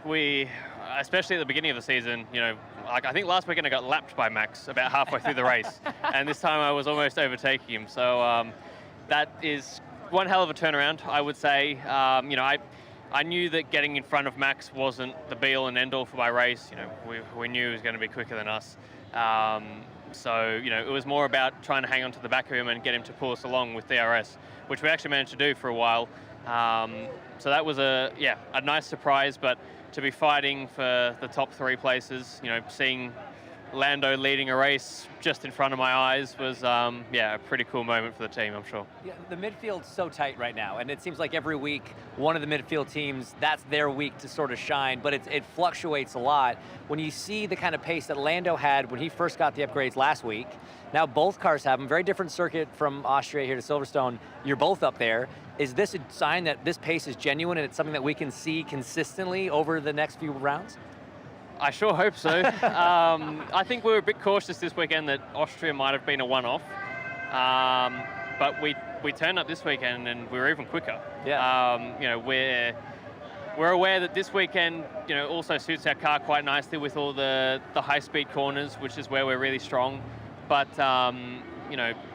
We, especially at the beginning of the season, I think last weekend I got lapped by Max about halfway through the race, and this time I was almost overtaking him. So that is one hell of a turnaround, I would say. I knew that getting in front of Max wasn't the be-all and end-all for my race. We knew he was going to be quicker than us. So it was more about trying to hang on to the back of him and get him to pull us along with DRS, which we actually managed to do for a while. So that was a nice surprise, but to be fighting for the top 3 places, seeing Lando leading a race just in front of my eyes was, a pretty cool moment for the team, I'm sure. Yeah, the midfield's so tight right now, and it seems like every week, one of the midfield teams, that's their week to sort of shine, but it fluctuates a lot. When you see the kind of pace that Lando had when he first got the upgrades last week, now both cars have them, very different circuit from Austria here to Silverstone, you're both up there. Is this a sign that this pace is genuine and it's something that we can see consistently over the next few rounds? I sure hope so. I think we were a bit cautious this weekend that Austria might have been a one-off, but we turned up this weekend and we were even quicker. Yeah. We're aware that this weekend, also suits our car quite nicely with all the high-speed corners, which is where we're really strong. But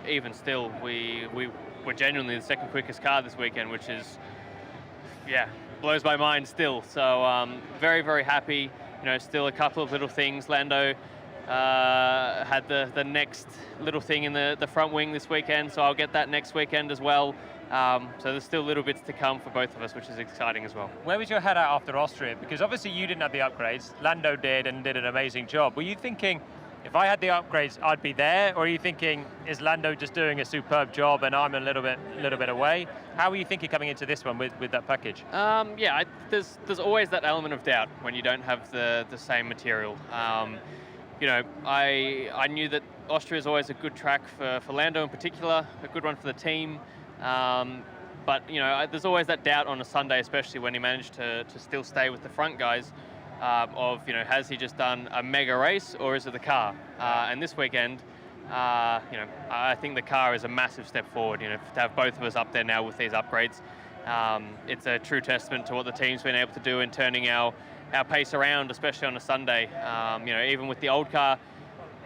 even still, we were genuinely the second quickest car this weekend, which is, blows my mind still. So very, very happy. Still a couple of little things. Lando had the next little thing in the front wing this weekend, so I'll get that next weekend as well. So there's still little bits to come for both of us, which is exciting as well. Where was your head at after Austria? Because obviously you didn't have the upgrades. Lando did, and did an amazing job. Were you thinking, if I had the upgrades, I'd be there? Or are you thinking, is Lando just doing a superb job and I'm a little bit away? How were you thinking coming into this one with that package? There's always that element of doubt when you don't have the same material. I knew that Austria is always a good track for Lando in particular, a good one for the team. But there's always that doubt on a Sunday, especially when he managed to still stay with the front guys. Has he just done a mega race or is it the car? And this weekend, I think the car is a massive step forward. To have both of us up there now with these upgrades, it's a true testament to what the team's been able to do in turning our our pace around, especially on a Sunday. Even with the old car,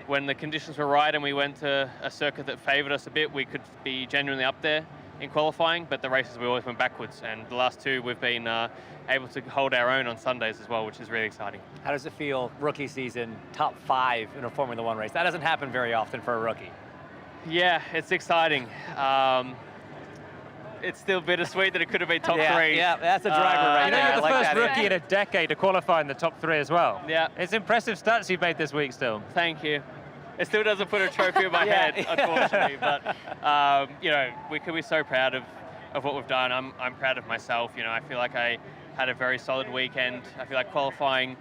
when the conditions were right and we went to a circuit that favoured us a bit, we could be genuinely up there in qualifying, but the races we always went backwards, and the last two we've been able to hold our own on Sundays as well, which is really exciting. How does it feel, rookie season, top 5 in a Formula One race? That doesn't happen very often for a rookie. Yeah, it's exciting. It's still bittersweet that it could have been top 3. Yeah, that's a driver right there. You're the first rookie in a decade to qualify in the top 3 as well. Yeah. It's impressive stats you've made this week still. Thank you. It still doesn't put a trophy in my head, unfortunately, but we could be so proud of what we've done. I'm proud of myself. I feel like I had a very solid weekend. I feel like qualifying,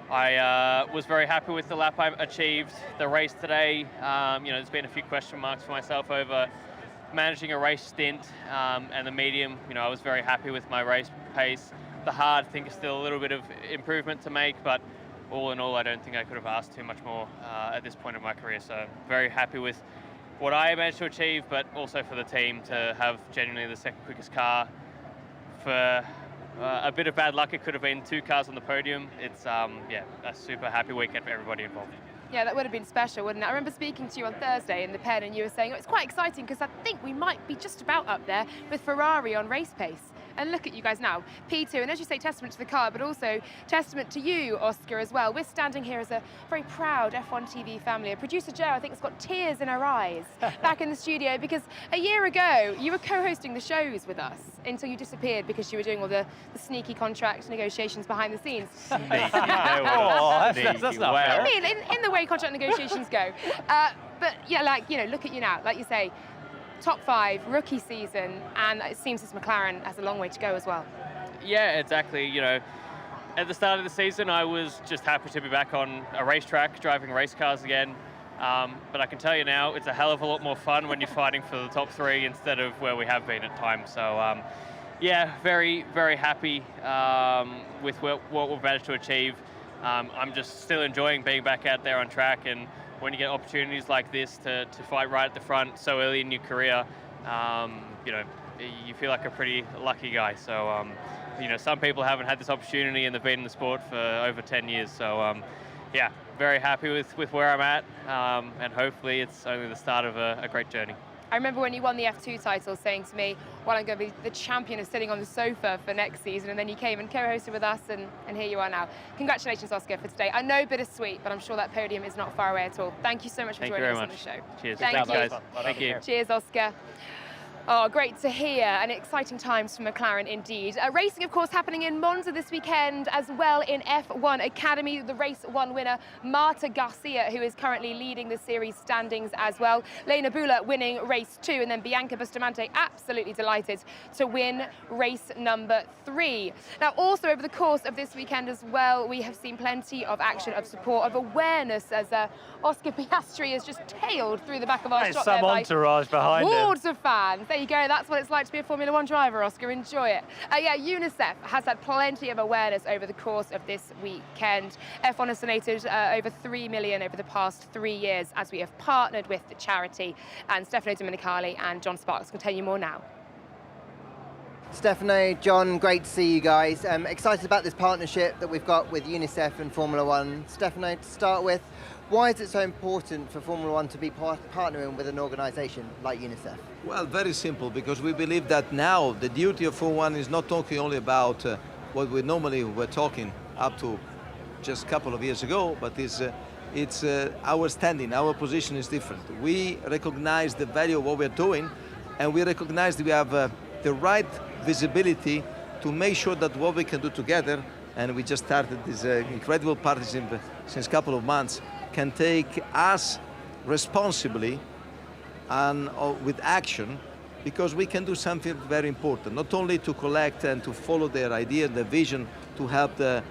I was very happy with the lap I achieved. The race today, there's been a few question marks for myself over managing a race stint, and the medium, I was very happy with my race pace. The hard, I think, is still a little bit of improvement to make, but all in all, I don't think I could have asked too much more at this point in my career. So very happy with what I managed to achieve, but also for the team to have genuinely the second quickest car. For a bit of bad luck, it could have been 2 cars on the podium. It's a super happy weekend for everybody involved. Yeah, that would have been special, wouldn't it? I remember speaking to you on Thursday in the pen, and you were saying, it's quite exciting because I think we might be just about up there with Ferrari on race pace. And look at you guys now, P2, and as you say, testament to the car, but also testament to you, Oscar, as well. We're standing here as a very proud F1 TV family. Producer Jo, I think, has got tears in her eyes back in the studio, because a year ago, you were co-hosting the shows with us until you disappeared because you were doing all the sneaky contract negotiations behind the scenes. That's not fair. I mean, in the way contract negotiations go. But yeah, look at you now, like you say, top 5, rookie season, and it seems as McLaren has a long way to go as well. Yeah, exactly. At the start of the season, I was just happy to be back on a racetrack, driving race cars again. But I can tell you now, it's a hell of a lot more fun when you're fighting for the top 3 instead of where we have been at times. So, very, very happy with what we've managed to achieve. I'm just still enjoying being back out there on track, and when you get opportunities like this to fight right at the front so early in your career, you feel like a pretty lucky guy. So, some people haven't had this opportunity and they've been in the sport for over 10 years. So, very happy with where I'm at, and hopefully it's only the start of a great journey. I remember when you won the F2 title saying to me, well, I'm going to be the champion of sitting on the sofa for next season, and then you came and co-hosted with us, and here you are now. Congratulations, Oscar, for today. I know bittersweet, but I'm sure that podium is not far away at all. Thank you so much for joining us on the show. Cheers. Thanks, guys. Thank you. Cheers, Oscar. Oh, great to hear, and exciting times for McLaren indeed. Racing, of course, happening in Monza this weekend as well in F1 Academy. The race 1 winner, Marta Garcia, who is currently leading the series standings as well. Lena Bula winning race 2, and then Bianca Bustamante absolutely delighted to win race number 3. Now, also over the course of this weekend as well, we have seen plenty of action, of support, of awareness, as Oscar Piastri has just tailed through the back of our shot. Some entourage behind him. Hordes of fans. There you go, that's what it's like to be a Formula One driver, Oscar, enjoy it. UNICEF has had plenty of awareness over the course of this weekend. F1 has donated over 3 million over the past 3 years as we have partnered with the charity, and Stefano Domenicali and John Sparks can tell you more now. Stefano, John, great to see you guys. Excited about this partnership that we've got with UNICEF and Formula One. Stefano, to start with, why is it so important for Formula One to be partnering with an organisation like UNICEF? Well, very simple, because we believe that now the duty of Formula One is not talking only about what we normally were talking up to just a couple of years ago, but it's our standing, our position is different. We recognize the value of what we're doing, and we recognize that we have the right visibility to make sure that what we can do together, and we just started this incredible partnership since a couple of months, can take us responsibly and with action, because we can do something very important, not only to collect and to follow their idea, their vision, to help the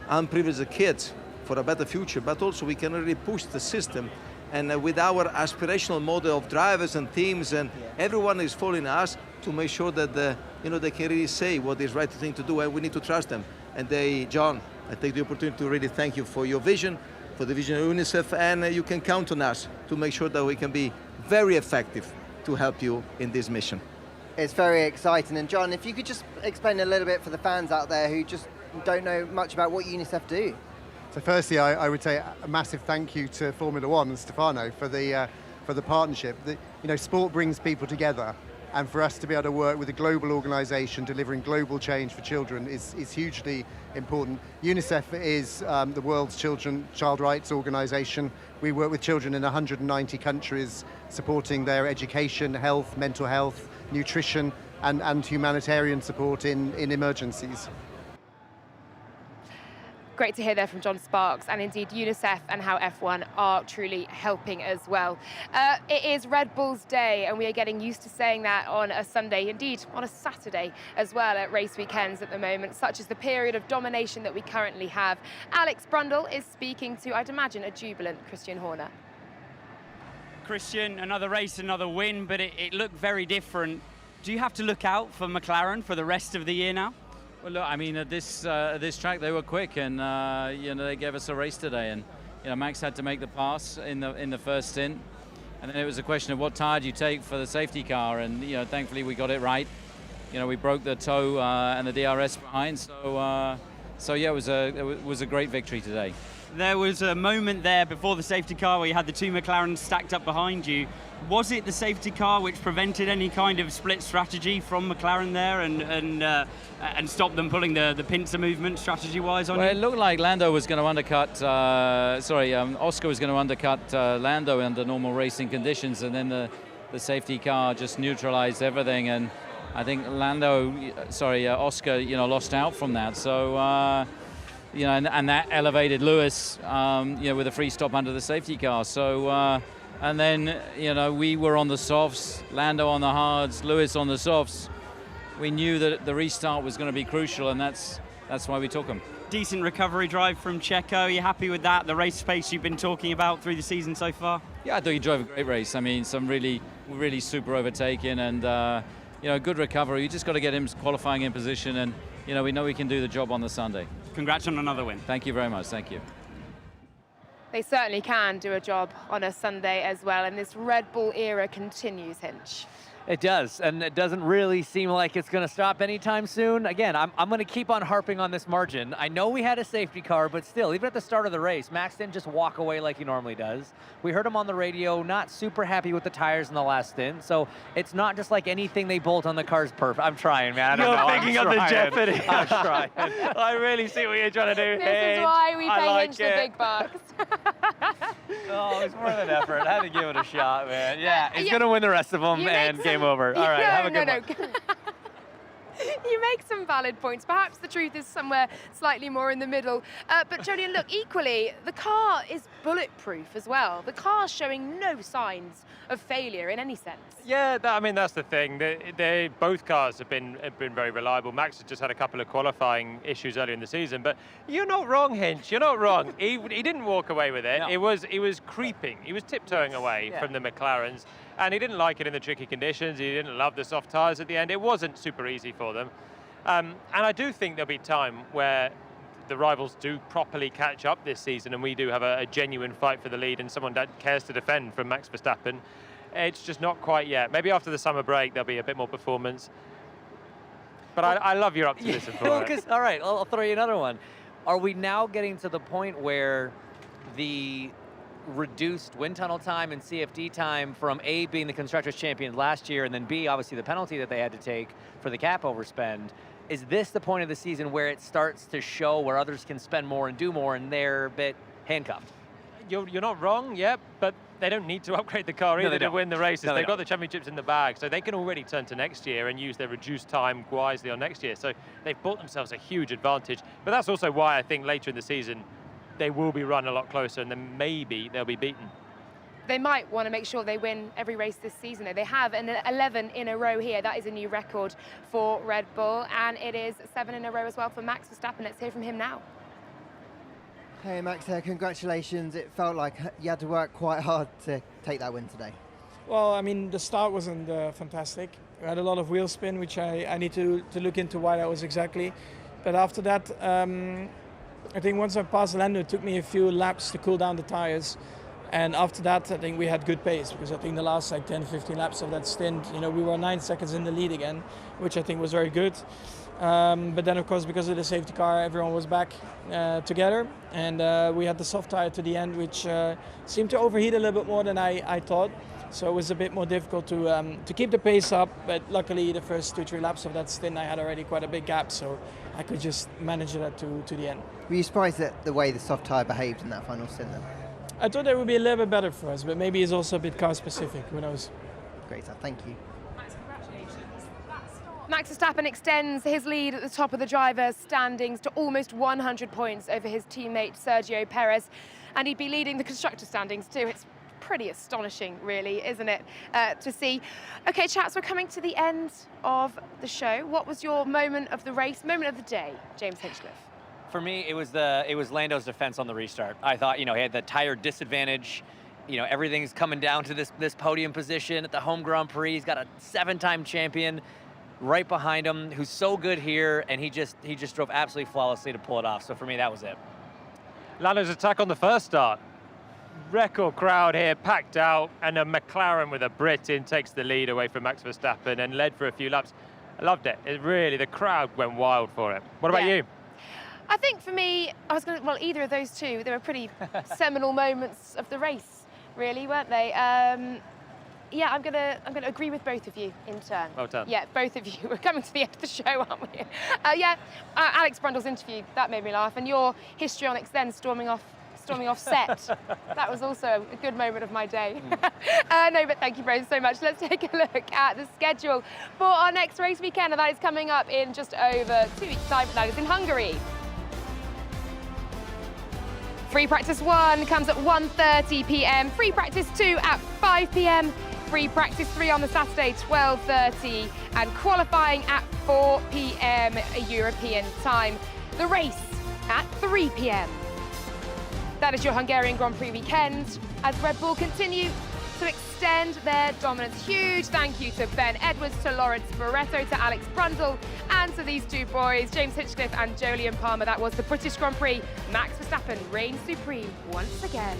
unprivileged kids for a better future, but also we can really push the system. And with our aspirational model of drivers and teams, and everyone is following us to make sure that they can really say what is the right thing to do, and we need to trust them. And John, I take the opportunity to really thank you for your vision, for the vision of UNICEF, and you can count on us to make sure that we can be very effective to help you in this mission. It's very exciting. And John, if you could just explain a little bit for the fans out there who just don't know much about what UNICEF do. So firstly, I would say a massive thank you to Formula One and Stefano for the partnership. Sport brings people together, and for us to be able to work with a global organisation delivering global change for children is hugely important. UNICEF is the world's child rights organisation. We work with children in 190 countries, supporting their education, health, mental health, nutrition, and humanitarian support in emergencies. Great to hear there from John Sparks, and indeed UNICEF and how F1 are truly helping as well. It is Red Bull's day, and we are getting used to saying that on a Sunday, indeed on a Saturday as well at race weekends at the moment, such as the period of domination that we currently have. Alex Brundle is speaking to, I'd imagine, a jubilant Christian Horner. Christian, another race, another win, but it looked very different. Do you have to look out for McLaren for the rest of the year now? Well, look, I mean, at this track they were quick, and they gave us a race today, and Max had to make the pass in the first stint, and then it was a question of what tire do you take for the safety car, and thankfully we got it right. We broke the toe and the DRS behind, so yeah, it was a great victory today. There was a moment there before the safety car where you had the two McLarens stacked up behind you. Was it the safety car which prevented any kind of split strategy from McLaren there and stopped them pulling the pincer movement strategy-wise on you? Well, it looked like Lando was going to undercut, Oscar was going to undercut Lando under normal racing conditions, and then the safety car just neutralized everything, and I think Oscar, lost out from that. So, and that elevated Lewis, with a free stop under the safety car. So, and then, we were on the softs, Lando on the hards, Lewis on the softs. We knew that the restart was going to be crucial, and that's why we took them. Decent recovery drive from Checo. Are you happy with that? The race pace you've been talking about through the season so far? Yeah, I thought he drove a great race. I mean, some really super overtaking, and good recovery. You just got to get him qualifying in position, and we know he can do the job on the Sunday. Congrats on another win. Thank you very much. Thank you. They certainly can do a job on a Sunday as well, and this Red Bull era continues, Hinch. It does, and it doesn't really seem like it's going to stop anytime soon. Again, I'm going to keep on harping on this margin. I know we had a safety car, but still, even at the start of the race, Max didn't just walk away like he normally does. We heard him on the radio, not super happy with the tires in the last stint, so it's not just like anything they bolt on the car's perfect. I'm trying, man. You're picking up the jeopardy. I'm trying. I really see what you're trying to do. This is why we pay Hinch the big bucks. Oh, it's more than effort. I had to give it a shot, man. Yeah, he's going to win the rest of them, and game over. All right, have a good one. You make some valid points. Perhaps the truth is somewhere slightly more in the middle. But Jolyon, look, equally, the car is bulletproof as well. The car's showing no signs of failure in any sense. Yeah, that's the thing. Both cars have been very reliable. Max has just had a couple of qualifying issues earlier in the season, but you're not wrong, Hinch. You're not wrong. He didn't walk away with it. No. He was creeping. He was tiptoeing away from the McLarens. And he didn't like it in the tricky conditions. He didn't love the soft tyres at the end. It wasn't super easy for them. And I do think there'll be time where the rivals do properly catch up this season, and we do have a genuine fight for the lead and someone that cares to defend from Max Verstappen. It's just not quite yet. Maybe after the summer break there'll be a bit more performance. But I love your optimism for it. All right, I'll throw you another one. Are we now getting to the point where the reduced wind tunnel time and CFD time from A, being the Constructors' Champion last year, and then B, obviously the penalty that they had to take for the cap overspend, is this the point of the season where it starts to show where others can spend more and do more and they're a bit handcuffed? You're not wrong, but they don't need to upgrade the car either to win the races. They've got the championships in the bag, so they can already turn to next year and use their reduced time wisely on next year. So they've bought themselves a huge advantage. But that's also why I think later in the season they will be run a lot closer, and then maybe they'll be beaten. They might want to make sure they win every race this season. They have an 11 in a row here. That is a new record for Red Bull, and it is 7 in a row as well for Max Verstappen. Let's hear from him now. Hey Max, congratulations. It felt like you had to work quite hard to take that win today. Well, I mean, the start wasn't fantastic. We had a lot of wheel spin, which I need to look into why that was exactly. But after that, I think once I passed Lando, it took me a few laps to cool down the tires. And after that, I think we had good pace, because I think the last 10, 15 laps of that stint, we were 9 seconds in the lead again, which I think was very good. But then, of course, because of the safety car, everyone was back together, and we had the soft tire to the end, which seemed to overheat a little bit more than I thought. So it was a bit more difficult to keep the pace up. But luckily, the first 2-3 laps of that stint, I had already quite a big gap, so I could just manage that to the end. Were you surprised at the way the soft tyre behaved in that final stint then? I thought it would be a little bit better for us, but maybe it's also a bit car specific, who knows. Great stuff, thank you. Max Verstappen extends his lead at the top of the drivers' standings to almost 100 points over his teammate Sergio Perez, and he'd be leading the constructor standings too. It's pretty astonishing, really, isn't it, to see. Okay, chaps, we're coming to the end of the show. What was your moment of the race, moment of the day, James Hinchcliffe? For me, it was Lando's defense on the restart. I thought, he had the tire disadvantage. Everything's coming down to this podium position at the home Grand Prix. He's got a 7-time champion right behind him who's so good here, and he just drove absolutely flawlessly to pull it off. So for me, that was it. Lando's attack on the first start. Record crowd here, packed out, and a McLaren with a Brit in takes the lead away from Max Verstappen and led for a few laps. I loved it. The crowd went wild for it. What about you? I think for me, either of those two, they were pretty seminal moments of the race, really, weren't they? Yeah, I'm gonna agree with both of you in turn. Well done. Yeah, both of you. We're coming to the end of the show, aren't we? Alex Brundle's interview, that made me laugh, and your histrionics then storming off set. That was also a good moment of my day. No, but thank you both so much. Let's take a look at the schedule for our next race weekend, and that is coming up in just over 2 weeks' time. That is in Hungary. Free practice 1 comes at 1:30 p.m. Free practice 2 at 5 p.m. Free practice 3 on the Saturday, 12:30, and qualifying at 4 p.m. European time. The race at 3 p.m. That is your Hungarian Grand Prix weekend as Red Bull continue to extend their dominance. Huge thank you to Ben Edwards, to Lawrence Barretto, to Alex Brundle, and to these two boys, James Hinchcliffe and Jolyon Palmer. That was the British Grand Prix. Max Verstappen reigns supreme once again.